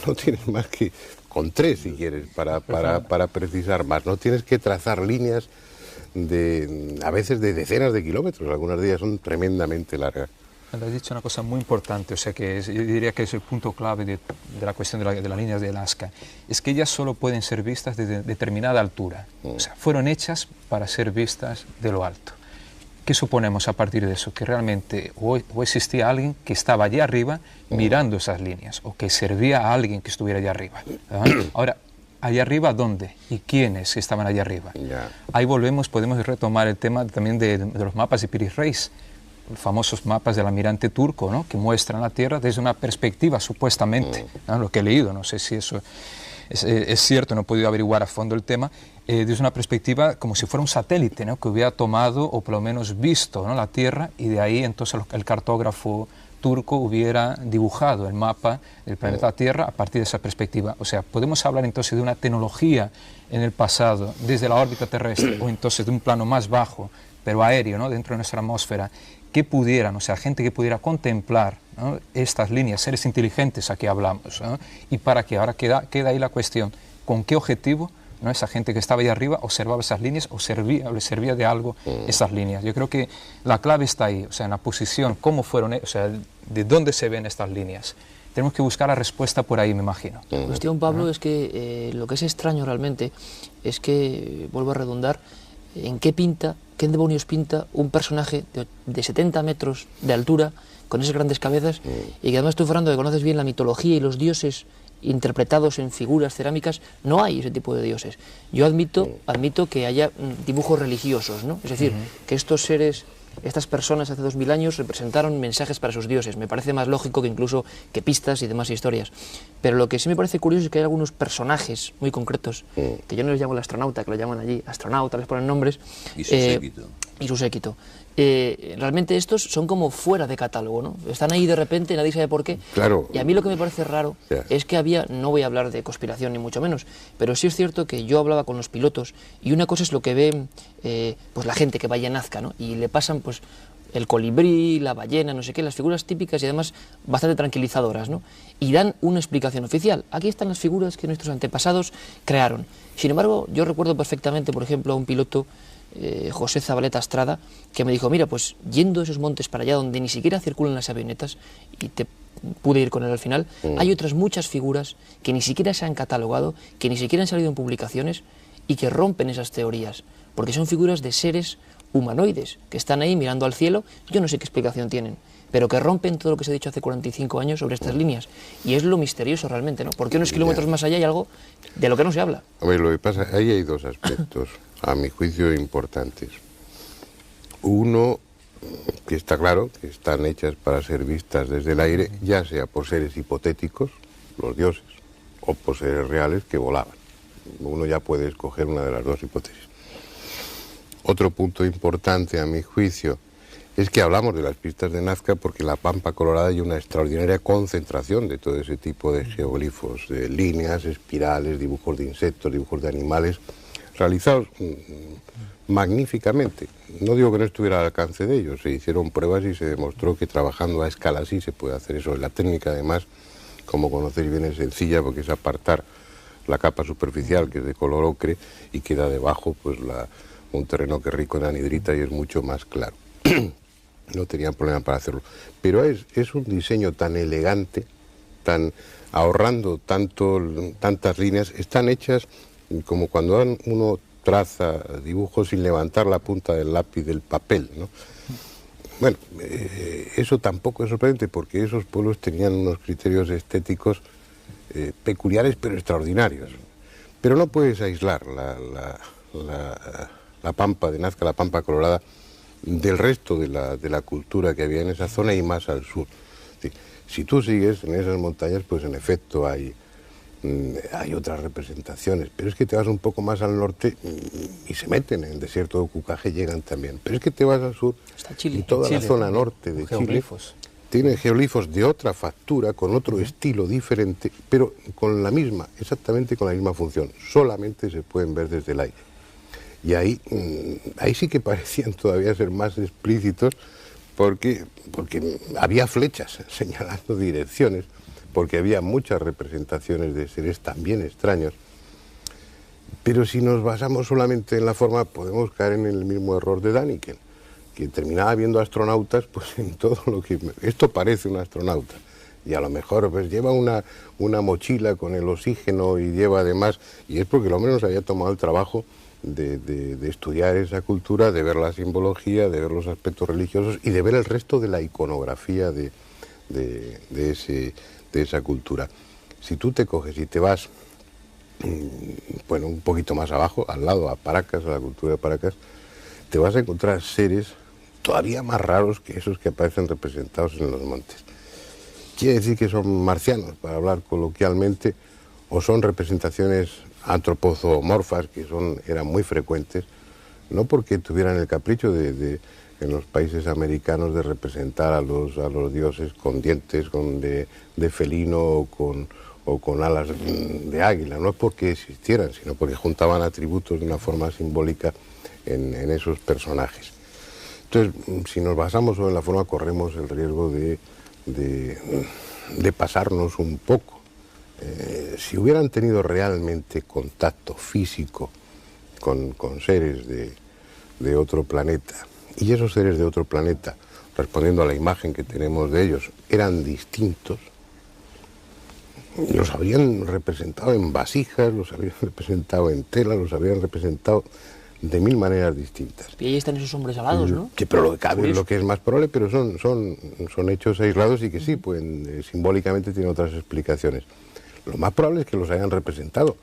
No tienes más que con 3 si quieres para precisar más. No tienes que trazar líneas a veces de decenas de kilómetros, algunas de ellas son tremendamente largas. Has dicho una cosa muy importante, o sea que yo diría que es el punto clave de la cuestión de las líneas de Nazca, es que ellas solo pueden ser vistas desde determinada altura, o sea, fueron hechas para ser vistas de lo alto. ¿Qué suponemos a partir de eso? Que realmente o existía alguien que estaba allá arriba mirando esas líneas, o que servía a alguien que estuviera allá arriba. Ahora, ¿allá arriba dónde? ¿Y quiénes estaban allá arriba? Ahí volvemos, podemos retomar el tema también de los mapas de Piri Reis, los famosos mapas del almirante turco, ¿no?, que muestran la Tierra desde una perspectiva, supuestamente, ¿no?, lo que he leído, no sé si eso es cierto, no he podido averiguar a fondo el tema, desde una perspectiva como si fuera un satélite, ¿no?, que hubiera tomado o por lo menos visto, ¿no?, la Tierra, y de ahí entonces el cartógrafo turco hubiera dibujado el mapa del planeta Tierra a partir de esa perspectiva. O sea, podemos hablar entonces de una tecnología en el pasado, desde la órbita terrestre, o entonces de un plano más bajo, pero aéreo, ¿no?, dentro de nuestra atmósfera, que pudieran, o sea, gente que pudiera contemplar, ¿no?, estas líneas, seres inteligentes a que hablamos, ¿no?, y para que ahora queda ahí la cuestión, ¿con qué objetivo, ¿no?, esa gente que estaba ahí arriba observaba esas líneas o le servía de algo esas líneas? Yo creo que la clave está ahí, o sea, en la posición, cómo fueron, o sea, de dónde se ven estas líneas. Tenemos que buscar la respuesta por ahí, me imagino. La cuestión, Pablo, es que lo que es extraño realmente es que, vuelvo a redundar, ¿en qué demonios pinta un personaje de 70 metros de altura, con esas grandes cabezas, y que además tú, Fernando, que conoces bien la mitología y los dioses interpretados en figuras cerámicas? No hay ese tipo de dioses. Yo admito que haya dibujos religiosos, ¿no? Es decir, que estos seres, estas personas hace 2000 años representaron mensajes para sus dioses. Me parece más lógico que incluso que pistas y demás historias. Pero lo que sí me parece curioso es que hay algunos personajes muy concretos, que yo no les llamo el astronauta, que lo llaman allí astronauta, les ponen nombres. Y su séquito. Y su séquito. Realmente estos son como fuera de catálogo, ¿no? Están ahí de repente, nadie sabe por qué. Claro. Y a mí lo que me parece raro es que había, no voy a hablar de conspiración ni mucho menos, pero sí es cierto que yo hablaba con los pilotos y una cosa es lo que ve pues la gente que vaya a Nazca, ¿no?, y le pasan pues el colibrí, la ballena, no sé qué, las figuras típicas y además bastante tranquilizadoras, ¿no?, y dan una explicación oficial. Aquí están las figuras que nuestros antepasados crearon. Sin embargo, yo recuerdo perfectamente, por ejemplo, a un piloto, José Zabaleta Estrada, que me dijo, mira, pues yendo esos montes para allá donde ni siquiera circulan las avionetas, y pude ir con él al final, hay otras muchas figuras que ni siquiera se han catalogado, que ni siquiera han salido en publicaciones y que rompen esas teorías, porque son figuras de seres humanoides que están ahí mirando al cielo, yo no sé qué explicación tienen, pero que rompen todo lo que se ha dicho hace 45 años sobre estas líneas, y es lo misterioso realmente, ¿no? Porque unos kilómetros más allá hay algo de lo que no se habla. A ver, lo que pasa, ahí hay dos aspectos, a mi juicio, importantes. Uno, que está claro, que están hechas para ser vistas desde el aire, ya sea por seres hipotéticos, los dioses, o por seres reales que volaban. Uno ya puede escoger una de las dos hipótesis. Otro punto importante, a mi juicio, es que hablamos de las pistas de Nazca porque en la Pampa Colorada hay una extraordinaria concentración de todo ese tipo de geoglifos, de líneas, espirales, dibujos de insectos, dibujos de animales, realizados magníficamente. No digo que no estuviera al alcance de ellos, se hicieron pruebas y se demostró que trabajando a escala así se puede hacer eso. La técnica, además, como conocéis bien, es sencilla porque es apartar la capa superficial, que es de color ocre, y queda debajo pues un terreno que es rico en anhidrita y es mucho más claro. No tenían problema para hacerlo. Pero es un diseño tan elegante, tan ahorrando tantas líneas, están hechas como cuando uno traza dibujos sin levantar la punta del lápiz del papel, ¿no? Bueno, eso tampoco es sorprendente porque esos pueblos tenían unos criterios estéticos peculiares pero extraordinarios. Pero no puedes aislar la Pampa de Nazca, la Pampa Colorada, del resto de la cultura que había en esa zona y más al sur. Si tú sigues en esas montañas, pues en efecto hay otras representaciones, pero es que te vas un poco más al norte y se meten en el desierto de Cucaje, llegan también. Pero es que te vas al sur y toda la zona norte de Chile tiene geoglifos de otra factura, con otro estilo diferente, pero con exactamente con la misma función. Solamente se pueden ver desde el aire. Y ahí sí que parecían todavía ser más explícitos porque había flechas señalando direcciones, porque había muchas representaciones de seres también extraños. Pero si nos basamos solamente en la forma, podemos caer en el mismo error de Däniken, que terminaba viendo astronautas pues en todo lo que... Esto parece un astronauta, y a lo mejor pues lleva una mochila con el oxígeno y lleva además... Y es porque el hombre nos había tomado el trabajo de estudiar esa cultura, de ver la simbología, de ver los aspectos religiosos y de ver el resto de la iconografía de esa cultura. Si tú te coges y te vas, bueno, un poquito más abajo, al lado, a Paracas, a la cultura de Paracas, te vas a encontrar seres todavía más raros que esos que aparecen representados en los montes. Quiere decir que son marcianos, para hablar coloquialmente, o son representaciones antropomorfas, que eran muy frecuentes, no porque tuvieran el capricho en los países americanos de representar a los dioses con dientes de felino o con alas de águila, no es porque existieran, sino porque juntaban atributos de una forma simbólica en esos personajes. Entonces, si nos basamos solo en la forma, corremos el riesgo de pasarnos un poco. Si hubieran tenido realmente contacto físico con seres de otro planeta, y esos seres de otro planeta, respondiendo a la imagen que tenemos de ellos, eran distintos, los habrían representado en vasijas, los habrían representado en tela, los habrían representado de mil maneras distintas. Y ahí están esos hombres alados, ¿no? Que, pero lo que es más probable, pero son hechos aislados y que sí, pueden, simbólicamente tienen otras explicaciones. Lo más probable es que los hayan representado,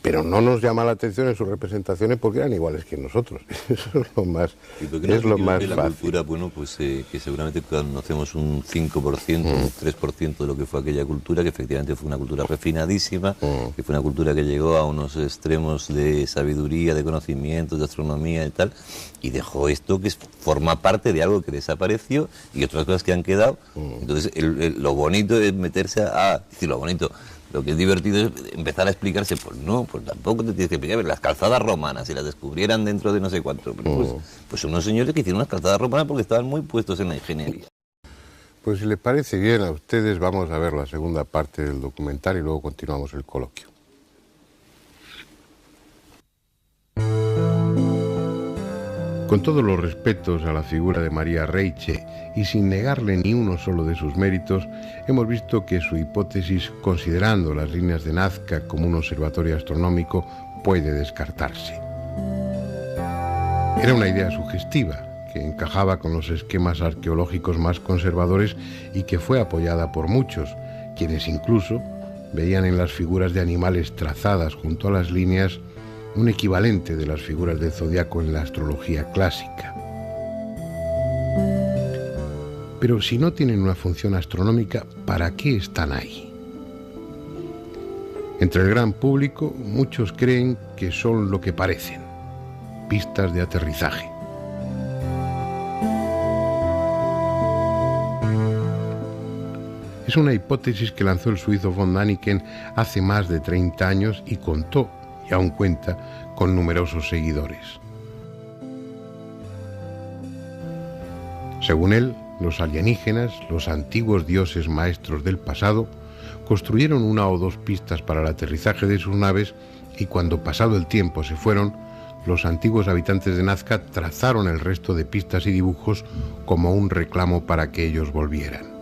pero no nos llama la atención en sus representaciones porque eran iguales que nosotros. Eso es lo más, es lo más la fácil. Cultura, bueno, pues que seguramente conocemos un 5%, un 3% de lo que fue aquella cultura, que efectivamente fue una cultura refinadísima, que fue una cultura que llegó a unos extremos de sabiduría, de conocimientos, de astronomía y tal, y dejó esto que forma parte de algo que desapareció y otras cosas que han quedado. Entonces, lo bonito es meterse lo bonito... Lo que es divertido es empezar a explicarse, pues no, pues tampoco te tienes que explicar. Ver, las calzadas romanas, si las descubrieran dentro de no sé cuánto, pues unos señores que hicieron unas calzadas romanas porque estaban muy puestos en la ingeniería. Pues si les parece bien a ustedes, vamos a ver la segunda parte del documental y luego continuamos el coloquio. Con todos los respetos a la figura de María Reiche y sin negarle ni uno solo de sus méritos, hemos visto que su hipótesis, considerando las líneas de Nazca como un observatorio astronómico, puede descartarse. Era una idea sugestiva, que encajaba con los esquemas arqueológicos más conservadores y que fue apoyada por muchos, quienes incluso veían en las figuras de animales trazadas junto a las líneas un equivalente de las figuras del zodiaco en la astrología clásica. Pero si no tienen una función astronómica, ¿para qué están ahí? Entre el gran público, muchos creen que son lo que parecen, pistas de aterrizaje. Es una hipótesis que lanzó el suizo von Däniken hace más de 30 años y contó, y aún cuenta, con numerosos seguidores. Según él, los alienígenas, los antiguos dioses maestros del pasado, construyeron una o dos pistas para el aterrizaje de sus naves y cuando pasado el tiempo se fueron, los antiguos habitantes de Nazca trazaron el resto de pistas y dibujos como un reclamo para que ellos volvieran.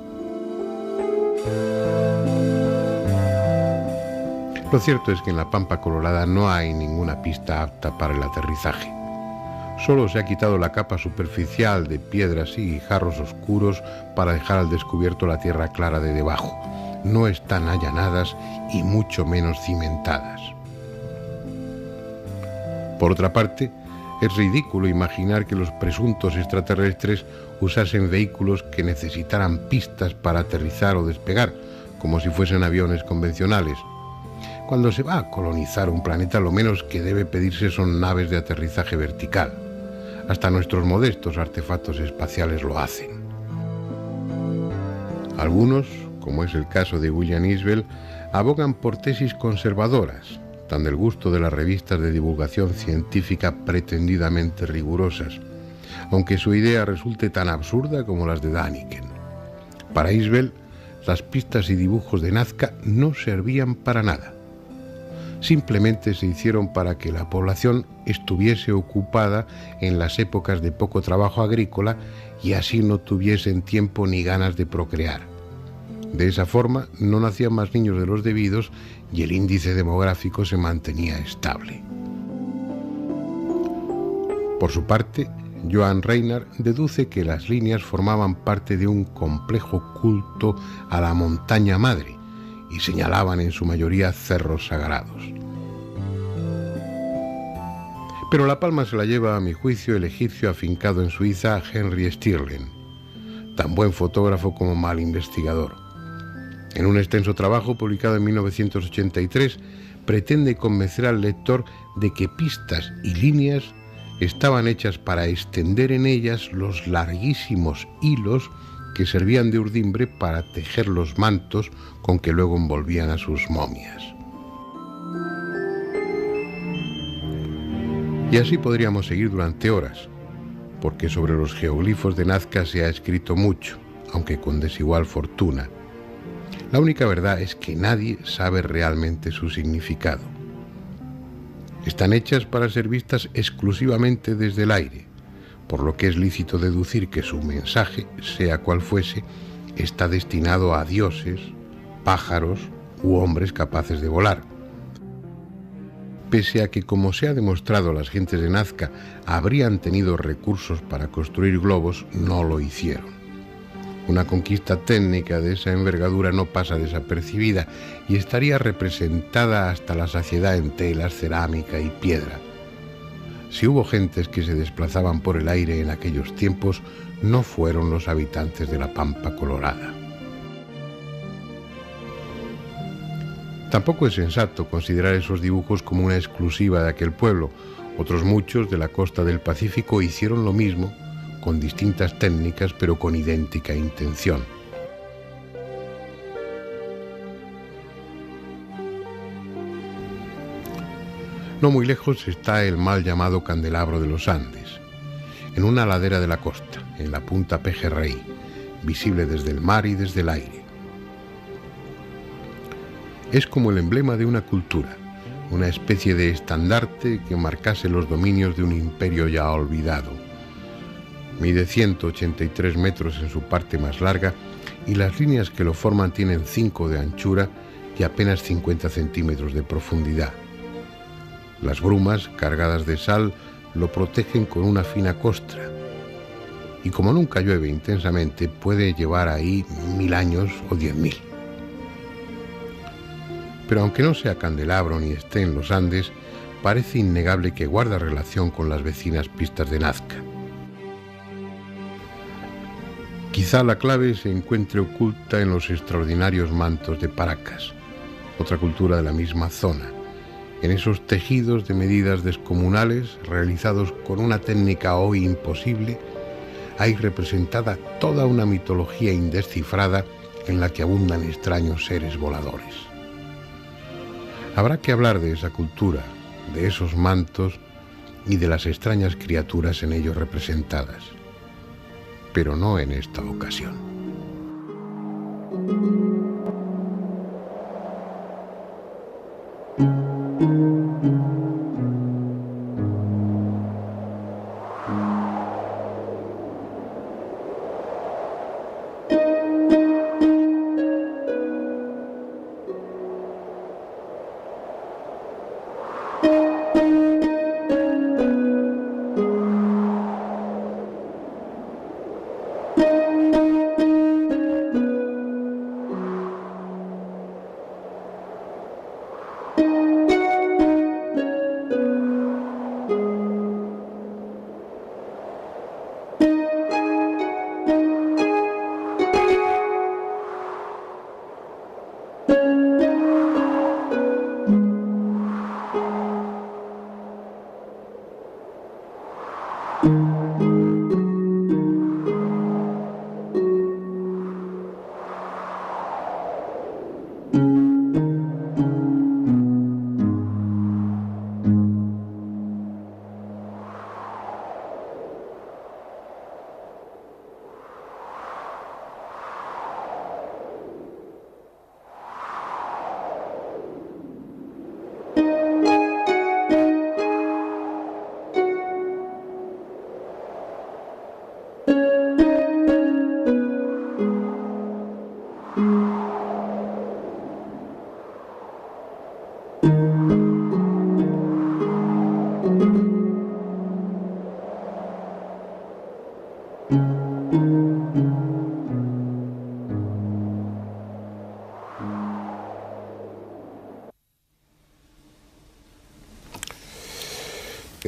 Lo cierto es que en la Pampa Colorada no hay ninguna pista apta para el aterrizaje. Solo se ha quitado la capa superficial de piedras y guijarros oscuros para dejar al descubierto la tierra clara de debajo. No están allanadas y mucho menos cimentadas. Por otra parte, es ridículo imaginar que los presuntos extraterrestres usasen vehículos que necesitaran pistas para aterrizar o despegar, como si fuesen aviones convencionales. Cuando se va a colonizar un planeta, lo menos que debe pedirse son naves de aterrizaje vertical. Hasta nuestros modestos artefactos espaciales lo hacen. Algunos, como es el caso de William Isbell, abogan por tesis conservadoras, tan del gusto de las revistas de divulgación científica pretendidamente rigurosas, aunque su idea resulte tan absurda como las de Däniken. Para Isbell, las pistas y dibujos de Nazca no servían para nada. simplemente se hicieron para que la población estuviese ocupada en las épocas de poco trabajo agrícola y así no tuviesen tiempo ni ganas de procrear. De esa forma no nacían más niños de los debidos y el índice demográfico se mantenía estable. Por su parte, Johann Reinhard deduce que las líneas formaban parte de un complejo culto a la montaña madre y señalaban en su mayoría cerros sagrados. Pero la palma se la lleva, a mi juicio, el egipcio afincado en Suiza, Henry Stirling, tan buen fotógrafo como mal investigador. En un extenso trabajo publicado en 1983, pretende convencer al lector de que pistas y líneas estaban hechas para extender en ellas los larguísimos hilos que servían de urdimbre para tejer los mantos con que luego envolvían a sus momias. Y así podríamos seguir durante horas, porque sobre los geoglifos de Nazca se ha escrito mucho, aunque con desigual fortuna. La única verdad es que nadie sabe realmente su significado. Están hechas para ser vistas exclusivamente desde el aire, por lo que es lícito deducir que su mensaje, sea cual fuese, está destinado a dioses, pájaros u hombres capaces de volar. Pese a que, como se ha demostrado, las gentes de Nazca habrían tenido recursos para construir globos, no lo hicieron. Una conquista técnica de esa envergadura no pasa desapercibida y estaría representada hasta la saciedad en telas, cerámica y piedra. Si hubo gentes que se desplazaban por el aire en aquellos tiempos, no fueron los habitantes de la Pampa Colorada. Tampoco es sensato considerar esos dibujos como una exclusiva de aquel pueblo. Otros muchos de la costa del Pacífico hicieron lo mismo, con distintas técnicas pero con idéntica intención. No muy lejos está el mal llamado Candelabro de los Andes, en una ladera de la costa, en la punta Pejerrey, visible desde el mar y desde el aire. Es como el emblema de una cultura, una especie de estandarte que marcase los dominios de un imperio ya olvidado. Mide 183 metros en su parte más larga y las líneas que lo forman tienen 5 de anchura y apenas 50 centímetros de profundidad. Las brumas, cargadas de sal, lo protegen con una fina costra. Y como nunca llueve intensamente, puede llevar ahí 1000 años o 10.000. Pero aunque no sea candelabro ni esté en los Andes, parece innegable que guarda relación con las vecinas pistas de Nazca. Quizá la clave se encuentre oculta en los extraordinarios mantos de Paracas, otra cultura de la misma zona, en esos tejidos de medidas descomunales realizados con una técnica hoy imposible. Hay representada toda una mitología indescifrada en la que abundan extraños seres voladores. Habrá que hablar de esa cultura, de esos mantos y de las extrañas criaturas en ellos representadas, pero no en esta ocasión.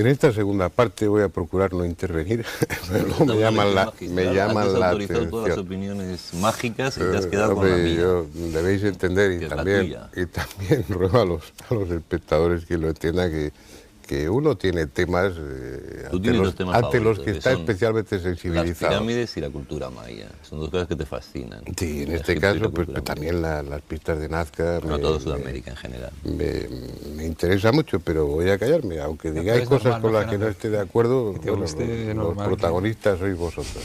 En esta segunda parte voy a procurar no intervenir, pero luego me llaman la atención. Todas las opiniones mágicas y te has quedado con la mía. Debéis entender, y también ruego a los espectadores que lo entiendan, que uno tiene temas ante los que está especialmente sensibilizado. Las pirámides y la cultura maya, son dos cosas que te fascinan. Sí, en este caso, pues también las pistas de Nazca. No, todo Sudamérica en general. Me interesa mucho, pero voy a callarme, aunque digáis cosas con las que no esté de acuerdo, los protagonistas sois vosotros.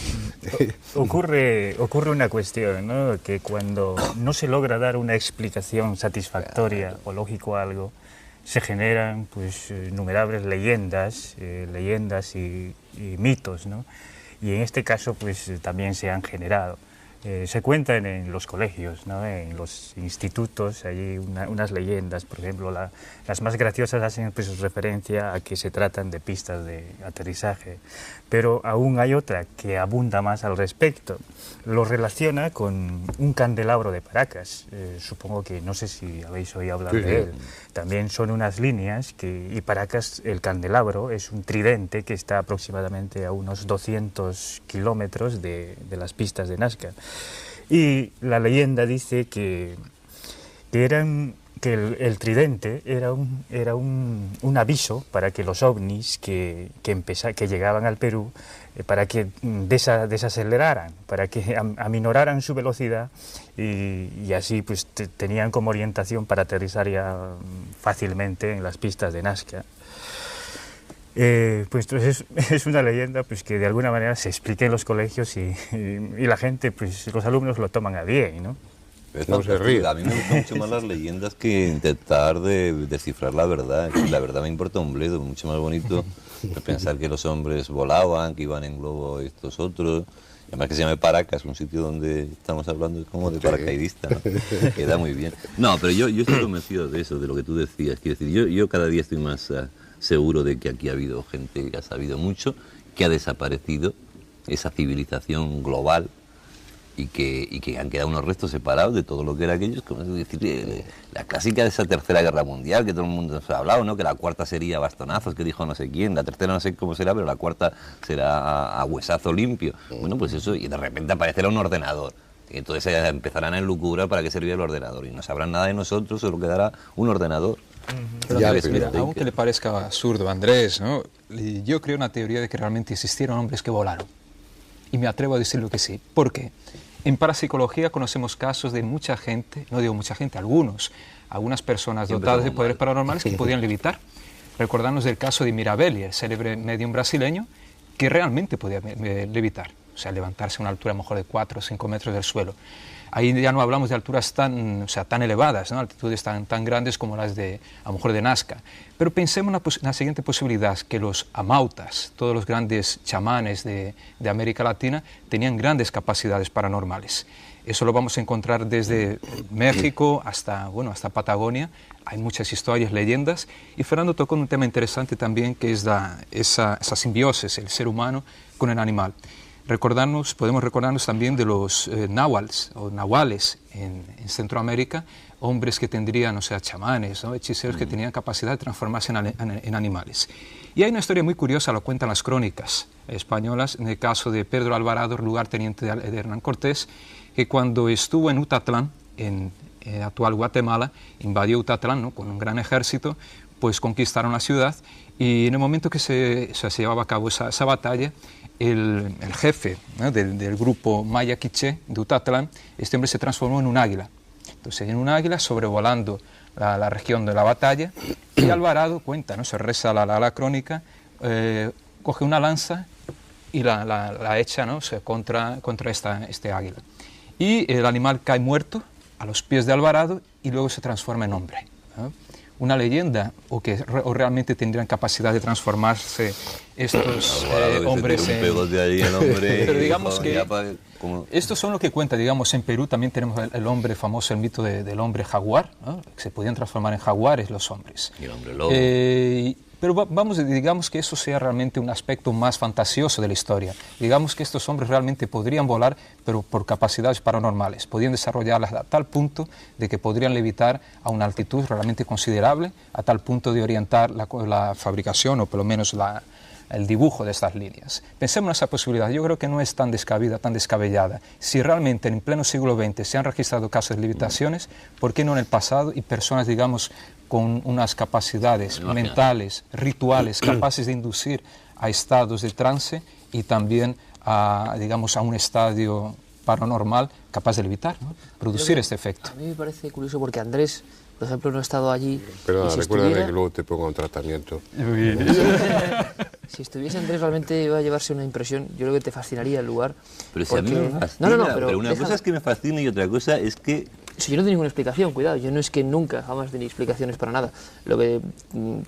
Ocurre una cuestión, ¿no? Que cuando no se logra dar una explicación satisfactoria o lógico a algo, se generan pues innumerables leyendas y mitos, ¿no? Y en este caso pues también se han generado. Se cuentan en los colegios, ¿no? En los institutos, hay unas leyendas, por ejemplo, las más graciosas hacen pues, referencia a que se tratan de pistas de aterrizaje, pero aún hay otra que abunda más al respecto. Lo relaciona con un candelabro de Paracas, supongo que no sé si habéis oído hablar de él. También son unas líneas y Paracas, el candelabro, es un tridente que está aproximadamente a unos 200 kilómetros de las pistas de Nazca. Y la leyenda dice que el tridente era un aviso para que los ovnis que llegaban al Perú, para que desaceleraran, para que aminoraran su velocidad y así pues tenían como orientación para aterrizar ya fácilmente en las pistas de Nazca. Pues entonces es una leyenda pues que de alguna manera se explica en los colegios y la gente, pues los alumnos lo toman a bien, ¿no? No se ríe. A mí me gustan mucho más las leyendas que intentar descifrar la verdad. La verdad me importa un bledo, mucho más bonito pensar que los hombres volaban, que iban en globo estos otros. Y además que se llama Paracas, un sitio donde estamos hablando como de paracaidista, ¿no? Queda muy bien. No, pero yo estoy convencido de eso, de lo que tú decías. Quiero decir, yo cada día estoy más seguro de que aquí ha habido gente que ha sabido mucho, que ha desaparecido esa civilización global y que han quedado unos restos separados de todo lo que era aquello. Es como decir, la clásica de esa tercera guerra mundial que todo el mundo se ha hablado, ¿no? Que la cuarta sería bastonazos, que dijo no sé quién, la tercera no sé cómo será, pero la cuarta será a huesazo limpio. Bueno, pues eso, y de repente aparecerá un ordenador. Y entonces empezarán a elucubrar para qué servía el ordenador y no sabrán nada de nosotros, solo quedará un ordenador. Pero Andrés, mira, aunque le parezca absurdo, Andrés, ¿no? Yo creo una teoría de que realmente existieron hombres que volaron. Y me atrevo a decirlo que sí. ¿Por qué? En parapsicología conocemos casos de mucha gente, no digo mucha gente, algunas personas dotadas de poderes paranormales que podían levitar. Recordamos del caso de Mirabelli, el célebre medium brasileño, que realmente podía levitar, o sea, levantarse a una altura a lo mejor de 4 o 5 metros del suelo. Ahí ya no hablamos de alturas tan elevadas, ¿no? Altitudes tan grandes como las de, a lo mejor, de Nazca. Pero pensemos en la siguiente posibilidad, que los amautas, todos los grandes chamanes de América Latina, tenían grandes capacidades paranormales. Eso lo vamos a encontrar desde México hasta Patagonia. Hay muchas historias, leyendas. Y Fernando tocó un tema interesante también, que es esa simbiosis, el ser humano con el animal. Podemos recordarnos también de los nahuales en Centroamérica, hombres que tendrían, chamanes, ¿no? Hechiceros que tenían capacidad de transformarse en animales. Y hay una historia muy curiosa, lo cuentan las crónicas españolas, en el caso de Pedro Alvarado, lugarteniente de Hernán Cortés, que cuando estuvo en Utatlán, en actual Guatemala, invadió Utatlán, ¿no? Con un gran ejército, pues conquistaron la ciudad, y en el momento que se llevaba a cabo esa batalla, el jefe, ¿no? del grupo Maya Quiché de Utatlán, este hombre se transformó en un águila. Entonces, en un águila sobrevolando la región de la batalla, y Alvarado cuenta, ¿no? Se reza la crónica, coge una lanza y la echa, ¿no? contra este águila. Y el animal cae muerto a los pies de Alvarado y luego se transforma en hombre, ¿no? Una leyenda, o realmente tendrían capacidad de transformarse estos hombres pero digamos que estos son lo que cuenta. Digamos, en Perú también tenemos el hombre famoso, el mito del hombre jaguar, ¿no? Que se podían transformar en jaguares los hombres. Y el hombre lobo. Pero digamos que eso sea realmente un aspecto más fantasioso de la historia. Digamos que estos hombres realmente podrían volar, pero por capacidades paranormales. Podían desarrollarlas a tal punto de que podrían levitar a una altitud realmente considerable, a tal punto de orientar la fabricación o por lo menos el dibujo de estas líneas. Pensemos en esa posibilidad. Yo creo que no es tan descabida, tan descabellada. Si realmente en pleno siglo XX se han registrado casos de levitaciones, ¿por qué no en el pasado? Y personas, digamos, con unas capacidades mentales, rituales, capaces de inducir a estados de trance y también digamos, a un estadio paranormal capaz de levitar, ¿no? Producir este efecto. A mí me parece curioso porque Andrés, por ejemplo, no ha estado allí. Pero recuérdame que luego te pongo un tratamiento. Si estuviese Andrés, realmente iba a llevarse una impresión. Yo creo que te fascinaría el lugar. Pero si a mí me fascina, pero una cosa es que me fascina y otra cosa es que... Si yo no tengo ninguna explicación, cuidado, yo no es que nunca, jamás tenía explicaciones para nada. Lo que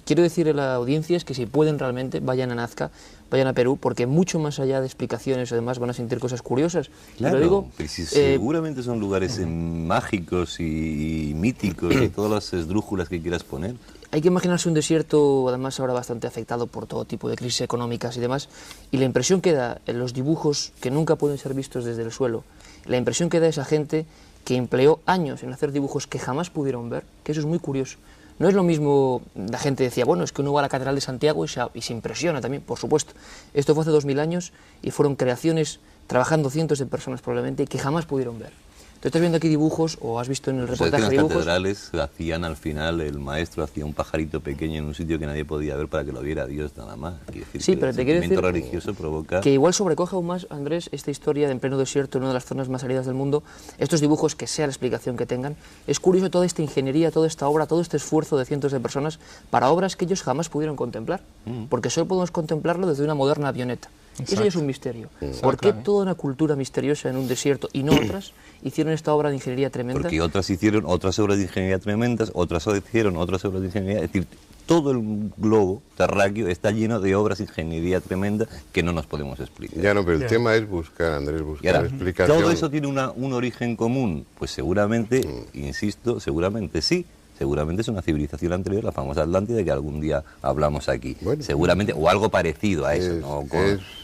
quiero decir a la audiencia es que si pueden realmente, vayan a Nazca, vayan a Perú, porque mucho más allá de explicaciones, además van a sentir cosas curiosas. Claro, lo digo, pero si seguramente son lugares mágicos y míticos y todas las esdrújulas que quieras poner. Hay que imaginarse un desierto, además ahora bastante afectado por todo tipo de crisis económicas y demás, y la impresión que da en los dibujos que nunca pueden ser vistos desde el suelo, la impresión que da esa gente que empleó años en hacer dibujos que jamás pudieron ver, que eso es muy curioso. No es lo mismo, la gente decía, bueno, es que uno va a la Catedral de Santiago y se impresiona también, por supuesto. Esto fue hace 2000 años y fueron creaciones trabajando cientos de personas probablemente que jamás pudieron ver. ¿Tú estás viendo aquí dibujos o has visto en el reportaje que dibujos? En las catedrales hacían al final, el maestro hacía un pajarito pequeño en un sitio que nadie podía ver para que lo viera Dios nada más. Decir, sí, pero te quiero decir religioso provoca... que igual sobrecoge aún más, Andrés, esta historia de en pleno desierto, en una de las zonas más áridas del mundo, estos dibujos, que sea la explicación que tengan. Es curioso toda esta ingeniería, toda esta obra, todo este esfuerzo de cientos de personas para obras que ellos jamás pudieron contemplar, porque solo podemos contemplarlo desde una moderna avioneta. Exacto. Eso ya es un misterio. ¿Por qué toda una cultura misteriosa en un desierto y no otras hicieron esta obra de ingeniería tremenda? Porque otras hicieron otras obras de ingeniería tremendas, otras hicieron otras obras de ingeniería... Es decir, todo el globo terráqueo está lleno de obras de ingeniería tremenda que no nos podemos explicar. Ya no, pero el tema es buscar, Andrés, buscar ahora, explicación. ¿Todo eso tiene un origen común? Pues seguramente, insisto, seguramente sí. Seguramente es una civilización anterior, la famosa Atlántida, que algún día hablamos aquí. Bueno, seguramente, o algo parecido a eso, no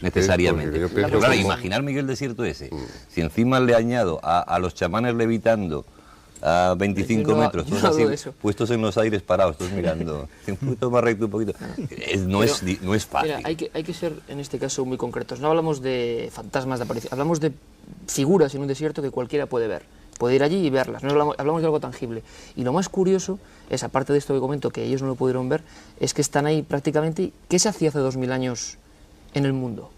necesariamente. Pero claro, imaginarme yo el desierto ese. Si encima le añado a los chamanes levitando a 25 metros, todos así, puestos en los aires parados, todos mirando, un poquito más recto, un poquito... No es fácil. Mira, hay que ser, en este caso, muy concretos. No hablamos de fantasmas de aparición, hablamos de figuras en un desierto que cualquiera puede ver. Puede ir allí y verlas, no hablamos de algo tangible. Y lo más curioso es, aparte de esto que comento, que ellos no lo pudieron ver, es que están ahí prácticamente... ¿Qué se hacía hace 2000 años en el mundo?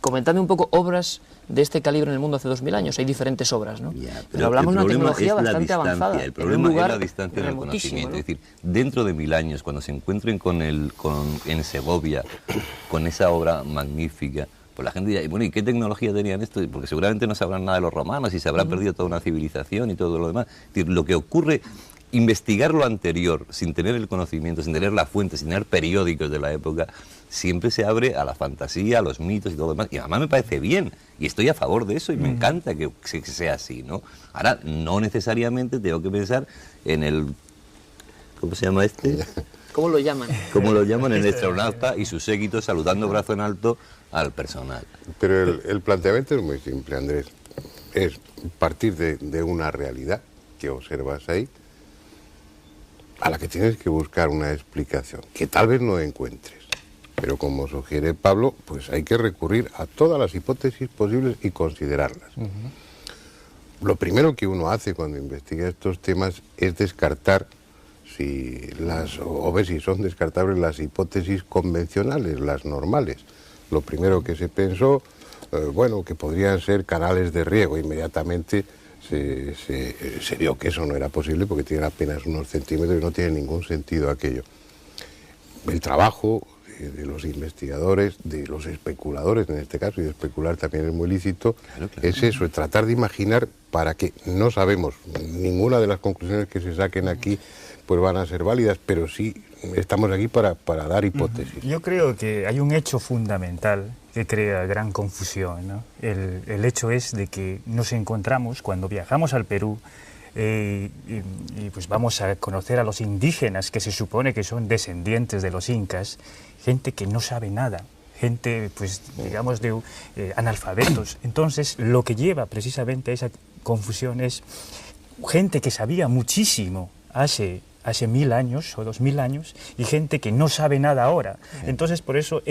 Comentadme un poco obras de este calibre en el mundo hace 2000 años. Hay diferentes obras, ¿no? Pero hablamos de una tecnología bastante avanzada. El problema es la distancia del conocimiento. ¿No? Es decir, dentro de 1000 años, cuando se encuentren en Segovia, con esa obra magnífica, pues la gente dirá, bueno, ¿y qué tecnología tenían esto? Porque seguramente no sabrán nada de los romanos y se habrán perdido toda una civilización y todo lo demás. Es decir, lo que ocurre, investigar lo anterior, sin tener el conocimiento, sin tener la fuente, sin tener periódicos de la época, siempre se abre a la fantasía, a los mitos y todo lo demás. Y además me parece bien, y estoy a favor de eso, y me encanta que sea así, ¿no? Ahora, no necesariamente tengo que pensar en el... ¿Cómo se llama este? ¿Cómo lo llaman? Como lo llaman el astronauta y sus séquitos saludando brazo en alto al personal. Pero el planteamiento es muy simple, Andrés. Es partir de una realidad que observas ahí, a la que tienes que buscar una explicación, que tal vez no encuentres. Pero como sugiere Pablo, pues hay que recurrir a todas las hipótesis posibles y considerarlas. Lo primero que uno hace cuando investiga estos temas es descartar o ver si son descartables las hipótesis convencionales, las normales. Lo primero que se pensó, bueno, que podrían ser canales de riego. Inmediatamente se vio que eso no era posible porque tienen apenas unos centímetros y no tiene ningún sentido aquello. El trabajo de los investigadores, de los especuladores en este caso, y especular también es muy lícito, claro. Es eso, es tratar de imaginar para que no sabemos, ninguna de las conclusiones que se saquen aquí pues van a ser válidas, pero sí estamos aquí para dar hipótesis. Yo creo que hay un hecho fundamental que crea gran confusión, ¿no? El hecho es de que nos encontramos, cuando viajamos al Perú, y pues vamos a conocer a los indígenas que se supone que son descendientes de los incas, gente que no sabe nada, gente, pues, digamos, de analfabetos. Entonces, lo que lleva precisamente a esa confusión es gente que sabía muchísimo hace 1000 años o 2000 años y gente que no sabe nada ahora. Entonces, por eso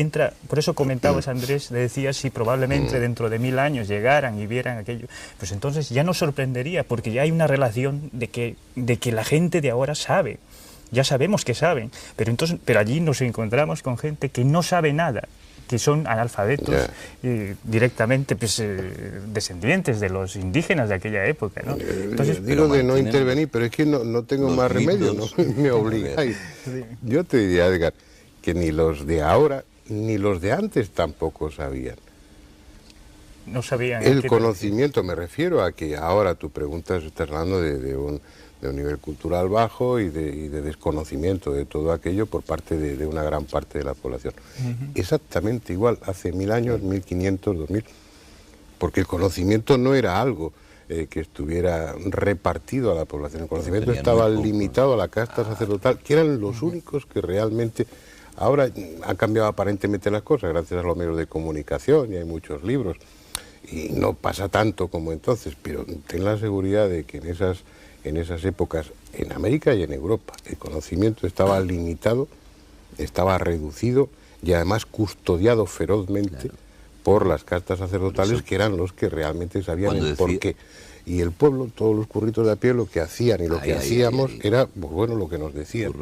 comentabas, Andrés, le decías, si probablemente dentro de 1000 años llegaran y vieran aquello, pues entonces ya nos sorprendería, porque ya hay una relación de que la gente de ahora sabe. Ya sabemos que saben, pero allí nos encontramos con gente que no sabe nada, que son analfabetos directamente, pues, descendientes de los indígenas de aquella época, ¿no? Entonces, digo de no intervenir, pero es que no tengo más remedio, no me obligáis. Yo te diría, Edgar, que ni los de ahora ni los de antes tampoco sabían. No sabían. El conocimiento, me refiero a que ahora tu pregunta estás hablando de un nivel cultural bajo y de desconocimiento de todo aquello por parte de una gran parte de la población. Exactamente igual, hace 1000 años, 1500, 2000, porque el conocimiento no era algo que estuviera repartido a la población, el conocimiento estaba limitado a la casta sacerdotal, que eran los únicos que realmente... Ahora han cambiado aparentemente las cosas gracias a los medios de comunicación y hay muchos libros, y no pasa tanto como entonces, pero ten la seguridad de que en esas épocas, en América y en Europa, el conocimiento estaba limitado, estaba reducido y además custodiado ferozmente por las castas sacerdotales, que eran los que realmente sabían el porqué. Y el pueblo, todos los curritos de a pie, lo que hacían y lo que hacíamos era, pues bueno, lo que nos decían.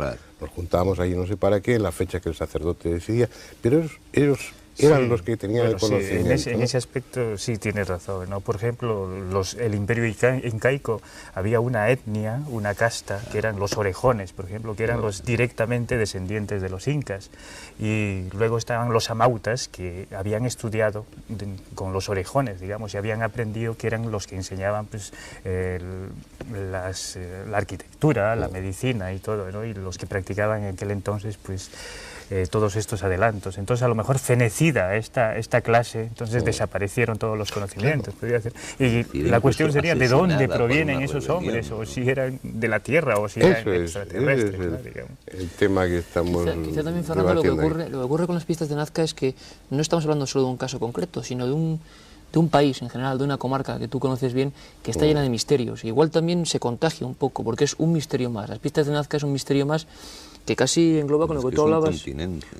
Nos juntábamos ahí no sé para qué, en la fecha que el sacerdote decidía, pero ellos eran los que tenían el conocimiento. Sí, en ese aspecto sí tienes razón, ¿no? Por ejemplo, el imperio incaico, había una etnia, una casta, que eran los orejones, por ejemplo, que eran los directamente descendientes de los incas. Y luego estaban los amautas, que habían estudiado con los orejones, digamos, y habían aprendido, que eran los que enseñaban, pues, la arquitectura, la medicina y todo, ¿no? Y los que practicaban en aquel entonces, pues, todos estos adelantos. Entonces, a lo mejor fenecida esta clase, entonces desaparecieron todos los conocimientos. Podría ser. Y la cuestión sería de dónde provienen esos hombres, o si eran de la Tierra, o si eran extraterrestres. El tema que estamos quizá también, Fernando, lo que ocurre con las pistas de Nazca es que no estamos hablando solo de un caso concreto, sino de un país en general, de una comarca que tú conoces bien, que está llena de misterios. Igual también se contagia un poco, porque es un misterio más. Las pistas de Nazca es un misterio más que casi engloba con lo que tú hablabas.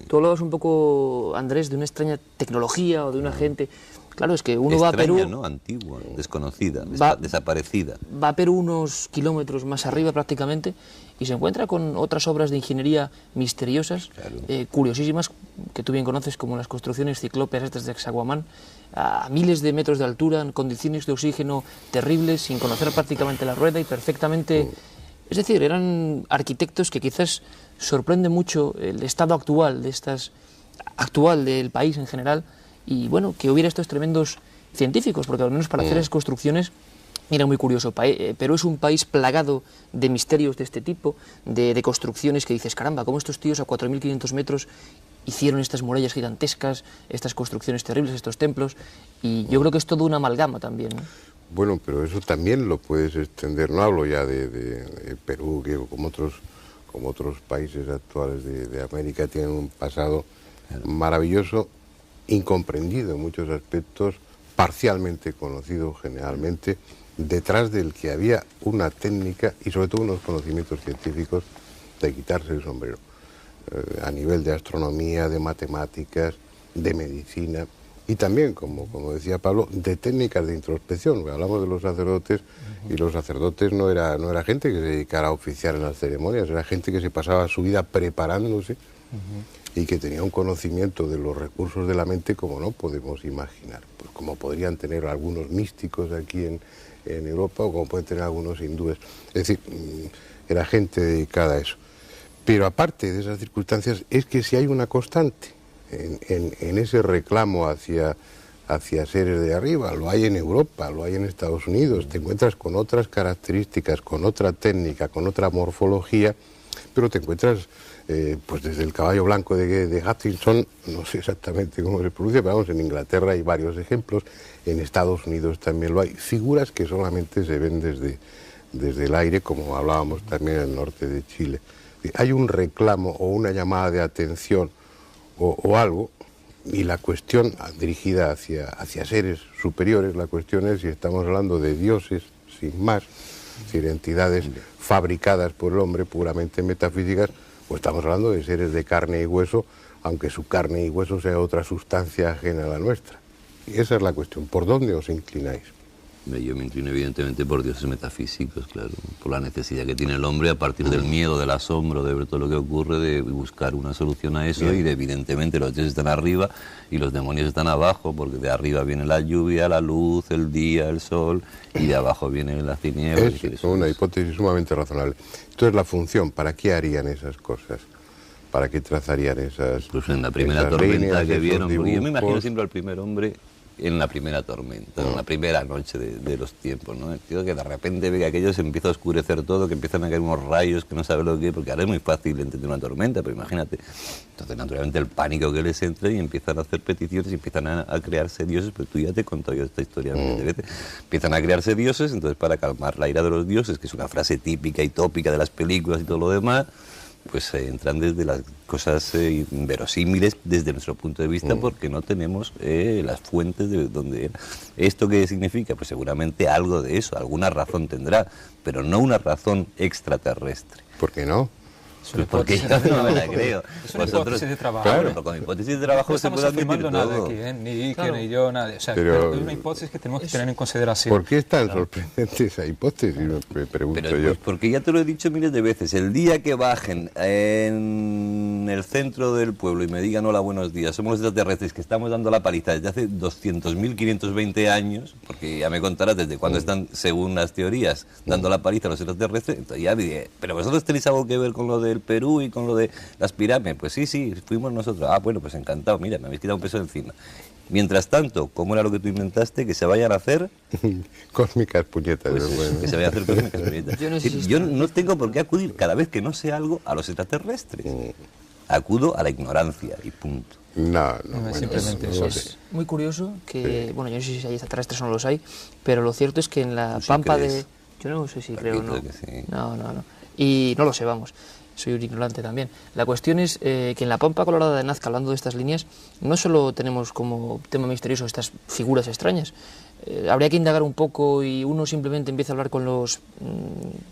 Tú hablabas un poco, Andrés, de una extraña tecnología o de una gente... Claro, es que uno va a Perú... ¿no? Antigua, desconocida, desaparecida. Va a Perú unos kilómetros más arriba prácticamente y se encuentra con otras obras de ingeniería misteriosas, curiosísimas, que tú bien conoces, como las construcciones ciclópeas estas de Sacsayhuamán, a miles de metros de altura, en condiciones de oxígeno terribles, sin conocer prácticamente la rueda y perfectamente... Es decir, eran arquitectos que quizás sorprende mucho el estado actual del país en general, y bueno, que hubiera estos tremendos científicos, porque al menos para hacer esas construcciones era muy curioso. Pero es un país plagado de misterios de este tipo, de construcciones que dices, caramba, ¿cómo estos tíos a 4.500 metros hicieron estas murallas gigantescas, estas construcciones terribles, estos templos? Y yo creo que es todo una amalgama también, ¿no? Bueno, pero eso también lo puedes extender, no hablo ya de Perú, que como otros países actuales de América tienen un pasado maravilloso, incomprendido en muchos aspectos, parcialmente conocido generalmente, detrás del que había una técnica y sobre todo unos conocimientos científicos de quitarse el sombrero, a nivel de astronomía, de matemáticas, de medicina y también, como decía Pablo, de técnicas de introspección. Hablamos de los sacerdotes y los sacerdotes no era gente que se dedicara a oficiar en las ceremonias, era gente que se pasaba su vida preparándose y que tenía un conocimiento de los recursos de la mente como no podemos imaginar, pues como podrían tener algunos místicos aquí en Europa o como pueden tener algunos hindúes. Es decir, era gente dedicada a eso. Pero aparte de esas circunstancias, es que si hay una constante en ese reclamo hacia seres de arriba, lo hay en Europa, lo hay en Estados Unidos, te encuentras con otras características, con otra técnica, con otra morfología, pero te encuentras, pues desde el caballo blanco de Hutchinson, no sé exactamente cómo se pronuncia, pero vamos, en Inglaterra hay varios ejemplos, en Estados Unidos también lo hay, figuras que solamente se ven desde el aire, como hablábamos también en el norte de Chile. Hay un reclamo o una llamada de atención o algo, y la cuestión dirigida hacia seres superiores, la cuestión es si estamos hablando de dioses sin más, es decir, entidades fabricadas por el hombre, puramente metafísicas, o estamos hablando de seres de carne y hueso, aunque su carne y hueso sea otra sustancia ajena a la nuestra. Y esa es la cuestión. ¿Por dónde os inclináis? Yo me inclino evidentemente por dioses metafísicos, claro, por la necesidad que tiene el hombre a partir del miedo, del asombro, de ver todo lo que ocurre, de buscar una solución a eso. Bien. Y evidentemente los dioses están arriba y los demonios están abajo, porque de arriba viene la lluvia, la luz, el día, el sol, y de abajo vienen las tinieblas. Es una hipótesis sumamente razonable. Entonces, la función, ¿para qué harían esas cosas? ¿Para qué trazarían esas Pues en la primera tormenta que vieron, porque yo me imagino siempre al primer hombre en la primera tormenta, en la primera noche de los tiempos, ¿no? El tío que de repente ve que aquello se empieza a oscurecer todo, que empiezan a caer unos rayos que no sabe lo que es, porque ahora es muy fácil entender una tormenta, pero imagínate. Entonces, naturalmente, el pánico que les entra y empiezan a hacer peticiones y empiezan a crearse dioses, pero tú ya te he contado yo esta historia miles de veces. Empiezan a crearse dioses, entonces para calmar la ira de los dioses, que es una frase típica y tópica de las películas y todo lo demás, pues entran desde las cosas inverosímiles desde nuestro punto de vista, porque no tenemos las fuentes de donde era. ¿Esto qué significa? Pues seguramente algo de eso, alguna razón tendrá, pero no una razón extraterrestre. ¿Por qué no? Pues porque yo no me la creo. Es una hipótesis de trabajo. Claro, pero con hipótesis de trabajo no se puede admitir todo. Nada aquí, ni Iker, claro, ni yo, nadie. O sea, pero es una hipótesis que tenemos que tener en consideración. ¿Por qué es tan sorprendente esa hipótesis? Me pregunto pero, yo. Pues porque ya te lo he dicho miles de veces. El día que bajen en el centro del pueblo y me digan hola, buenos días, somos los extraterrestres que estamos dando la paliza desde hace 200.520 años, porque ya me contarás desde cuándo están, según las teorías, dando la paliza a los extraterrestres, entonces ya diré, pero vosotros tenéis algo que ver con lo del Perú y con lo de las pirámides. Pues sí, fuimos nosotros. Ah, bueno, pues encantado, mira, me habéis quitado un peso encima. Mientras tanto, ¿cómo era lo que tú inventaste? Que se vayan a hacer cósmicas puñetas. Pues que se vayan a hacer cósmicas puñetas. Yo no tengo por qué acudir cada vez que no sé algo a los extraterrestres. Acudo a la ignorancia y punto. No, bueno, simplemente eso. Es muy curioso que, bueno, yo no sé si hay extraterrestres o no los hay, pero lo cierto es que en la pampa de... Yo no sé si creo o no. Sí. No. Y no lo sé, vamos. Soy un ignorante también. La cuestión es que en la Pampa Colorada de Nazca, hablando de estas líneas, no solo tenemos como tema misterioso estas figuras extrañas. Habría que indagar un poco y uno simplemente empieza a hablar con los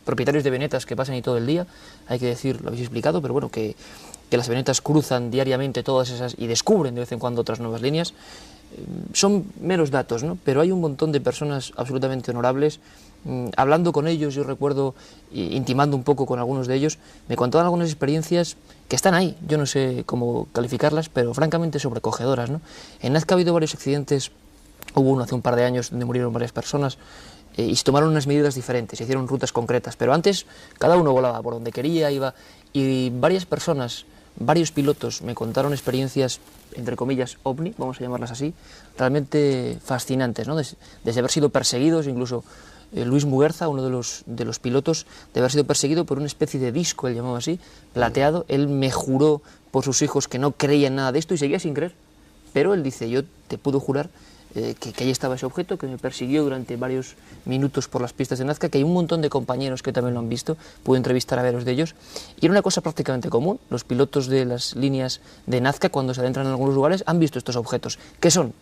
propietarios de venetas que pasan ahí todo el día. Hay que decir, lo habéis explicado, pero bueno, que las venetas cruzan diariamente todas esas y descubren de vez en cuando otras nuevas líneas. Son meros datos, ¿no? Pero hay un montón de personas absolutamente honorables. Hablando con ellos, yo recuerdo, intimando un poco con algunos de ellos, me contaban algunas experiencias que están ahí, yo no sé cómo calificarlas, pero francamente sobrecogedoras, ¿no? En Nazca ha habido varios accidentes, hubo uno hace un par de años donde murieron varias personas, y se tomaron unas medidas diferentes, se hicieron rutas concretas, pero antes cada uno volaba por donde quería, iba, y varias personas, varios pilotos me contaron experiencias, entre comillas, ovni, vamos a llamarlas así, realmente fascinantes, ¿no? Desde haber sido perseguidos, incluso Luis Muguerza, uno de los pilotos, de haber sido perseguido por una especie de disco, él llamaba así, plateado. Él me juró por sus hijos que no creía en nada de esto y seguía sin creer. Pero él dice, yo te puedo jurar que ahí estaba ese objeto, que me persiguió durante varios minutos por las pistas de Nazca, que hay un montón de compañeros que también lo han visto, pude entrevistar a varios de ellos, y era una cosa prácticamente común. Los pilotos de las líneas de Nazca, cuando se adentran en algunos lugares, han visto estos objetos. ¿Qué son?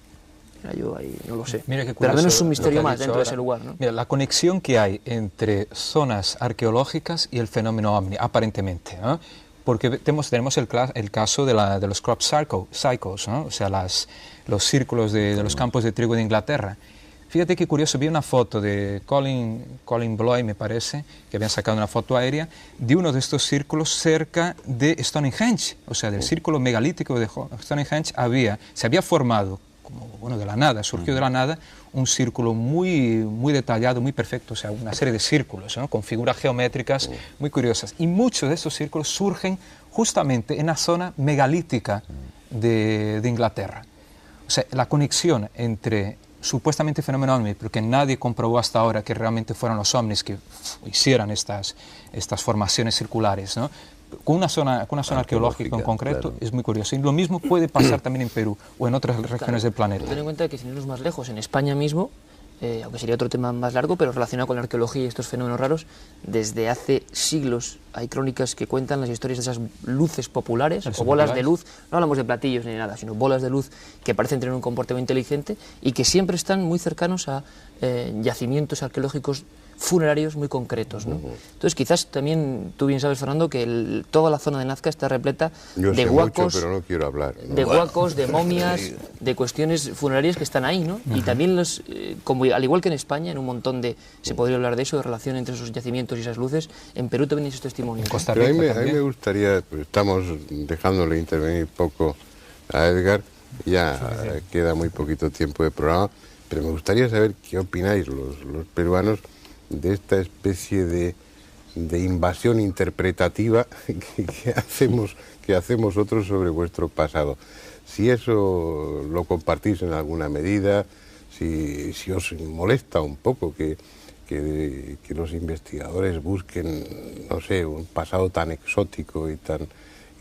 Yo ahí no lo sé, mira qué curioso, pero al menos es un misterio más dentro de ese lugar, ¿no? Mira, la conexión que hay entre zonas arqueológicas y el fenómeno ovni, aparentemente, ¿no? Porque tenemos el caso de los crop circles, ¿no? O sea, los círculos de los campos de trigo de Inglaterra. Fíjate qué curioso, vi una foto de Colin Bloy, me parece, que habían sacado una foto aérea, de uno de estos círculos cerca de Stonehenge, o sea, del círculo megalítico de Stonehenge se había formado, como, bueno, de la nada, surgió de la nada un círculo muy detallado, muy perfecto, o sea, una serie de círculos, ¿no? Con figuras geométricas muy curiosas. Y muchos de estos círculos surgen justamente en la zona megalítica de Inglaterra. O sea, la conexión entre supuestamente fenómeno ovni, porque nadie comprobó hasta ahora que realmente fueron los ovnis que hicieran estas formaciones circulares, ¿no? Con una zona arqueológica en concreto, claro. Es muy curioso. Y lo mismo puede pasar también en Perú o en otras regiones del planeta. Ten en cuenta que sin irnos más lejos, en España mismo, aunque sería otro tema más largo, pero relacionado con la arqueología y estos fenómenos raros, desde hace siglos hay crónicas que cuentan las historias de esas luces populares o bolas de luz, no hablamos de platillos ni nada, sino bolas de luz que parecen tener un comportamiento inteligente y que siempre están muy cercanos a yacimientos arqueológicos funerarios muy concretos, ¿no? Entonces quizás también, tú bien sabes, Fernando, que toda la zona de Nazca está repleta de huacos, pero no quiero hablar, ¿no? De huacos, de momias, de cuestiones funerarias que están ahí, ¿no? Y también como al igual que en España, en un montón de, se podría hablar de eso, de relación entre esos yacimientos y esas luces, en Perú también hay esos testimonios. Pero a mí me gustaría, pues estamos dejándole intervenir poco a Edgar, ya queda muy poquito tiempo de programa, pero me gustaría saber qué opináis los peruanos de esta especie de invasión interpretativa que hacemos otros sobre vuestro pasado. Si eso lo compartís en alguna medida, si os molesta un poco que los investigadores busquen, no sé, un pasado tan exótico y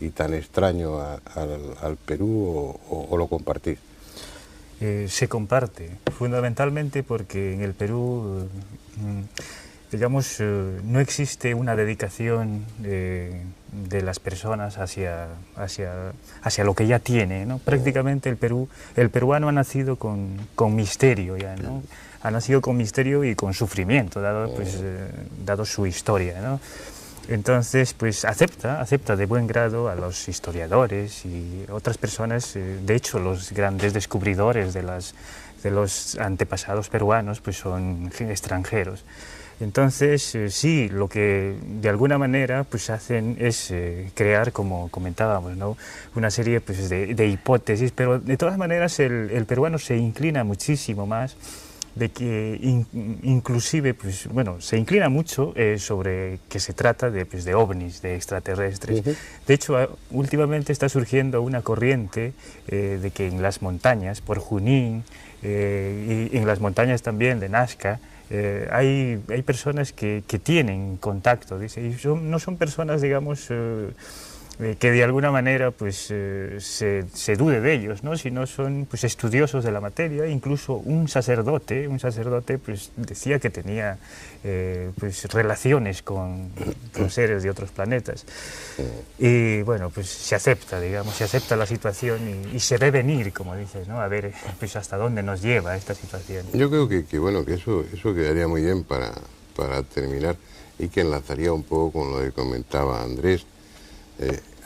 tan extraño al Perú, o lo compartís. Se comparte, fundamentalmente porque en el Perú, digamos, no existe una dedicación de las personas hacia lo que ya tiene, ¿no? Prácticamente el peruano ha nacido con misterio ya, ¿no? Ha nacido con misterio y con sufrimiento, dado su historia, ¿no? Entonces, pues acepta de buen grado a los historiadores y otras personas, de hecho los grandes descubridores de los antepasados peruanos pues son extranjeros. Entonces, sí, lo que de alguna manera pues hacen es crear, como comentábamos, ¿no? Una serie pues, de hipótesis, pero de todas maneras el peruano se inclina muchísimo más de que inclusive, pues bueno, se inclina mucho sobre que se trata de ovnis, de extraterrestres. De hecho, últimamente está surgiendo una corriente de que en las montañas, por Junín, y en las montañas también de Nazca, hay personas que tienen contacto, dice, y no son personas, digamos, que de alguna manera pues se dude de ellos, ¿no? Sino son pues estudiosos de la materia. Incluso un sacerdote pues decía que tenía pues relaciones con seres de otros planetas. Y bueno, pues se acepta, digamos, se acepta la situación y se ve venir, como dices, ¿no? A ver pues hasta dónde nos lleva esta situación. Yo creo que bueno, que eso quedaría muy bien para terminar, y que enlazaría un poco con lo que comentaba Andrés.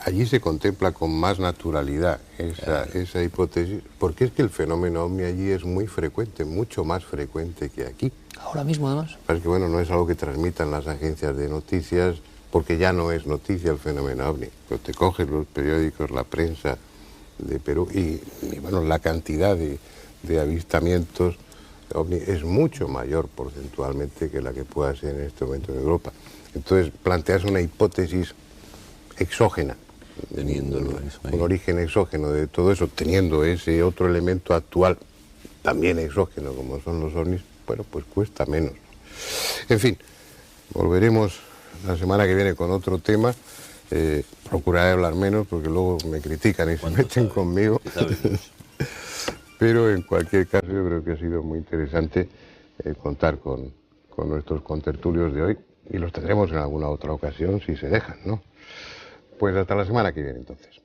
Allí se contempla con más naturalidad esa hipótesis, porque es que el fenómeno ovni allí es muy frecuente, mucho más frecuente que aquí. Ahora mismo, además. Es que bueno, no es algo que transmitan las agencias de noticias, porque ya no es noticia el fenómeno ovni. Pero te coges los periódicos, la prensa de Perú, y bueno, la cantidad de avistamientos ovni es mucho mayor porcentualmente que la que pueda ser en este momento en Europa. Entonces, planteas una hipótesis exógena, un origen exógeno de todo eso, teniendo ese otro elemento actual también exógeno como son los ovnis, bueno, pues cuesta menos. En fin, volveremos la semana que viene con otro tema. Procuraré hablar menos porque luego me critican y se meten conmigo. Pero en cualquier caso yo creo que ha sido muy interesante contar con nuestros contertulios de hoy, y los tendremos en alguna otra ocasión si se dejan, ¿no? Pues hasta la semana que viene, entonces.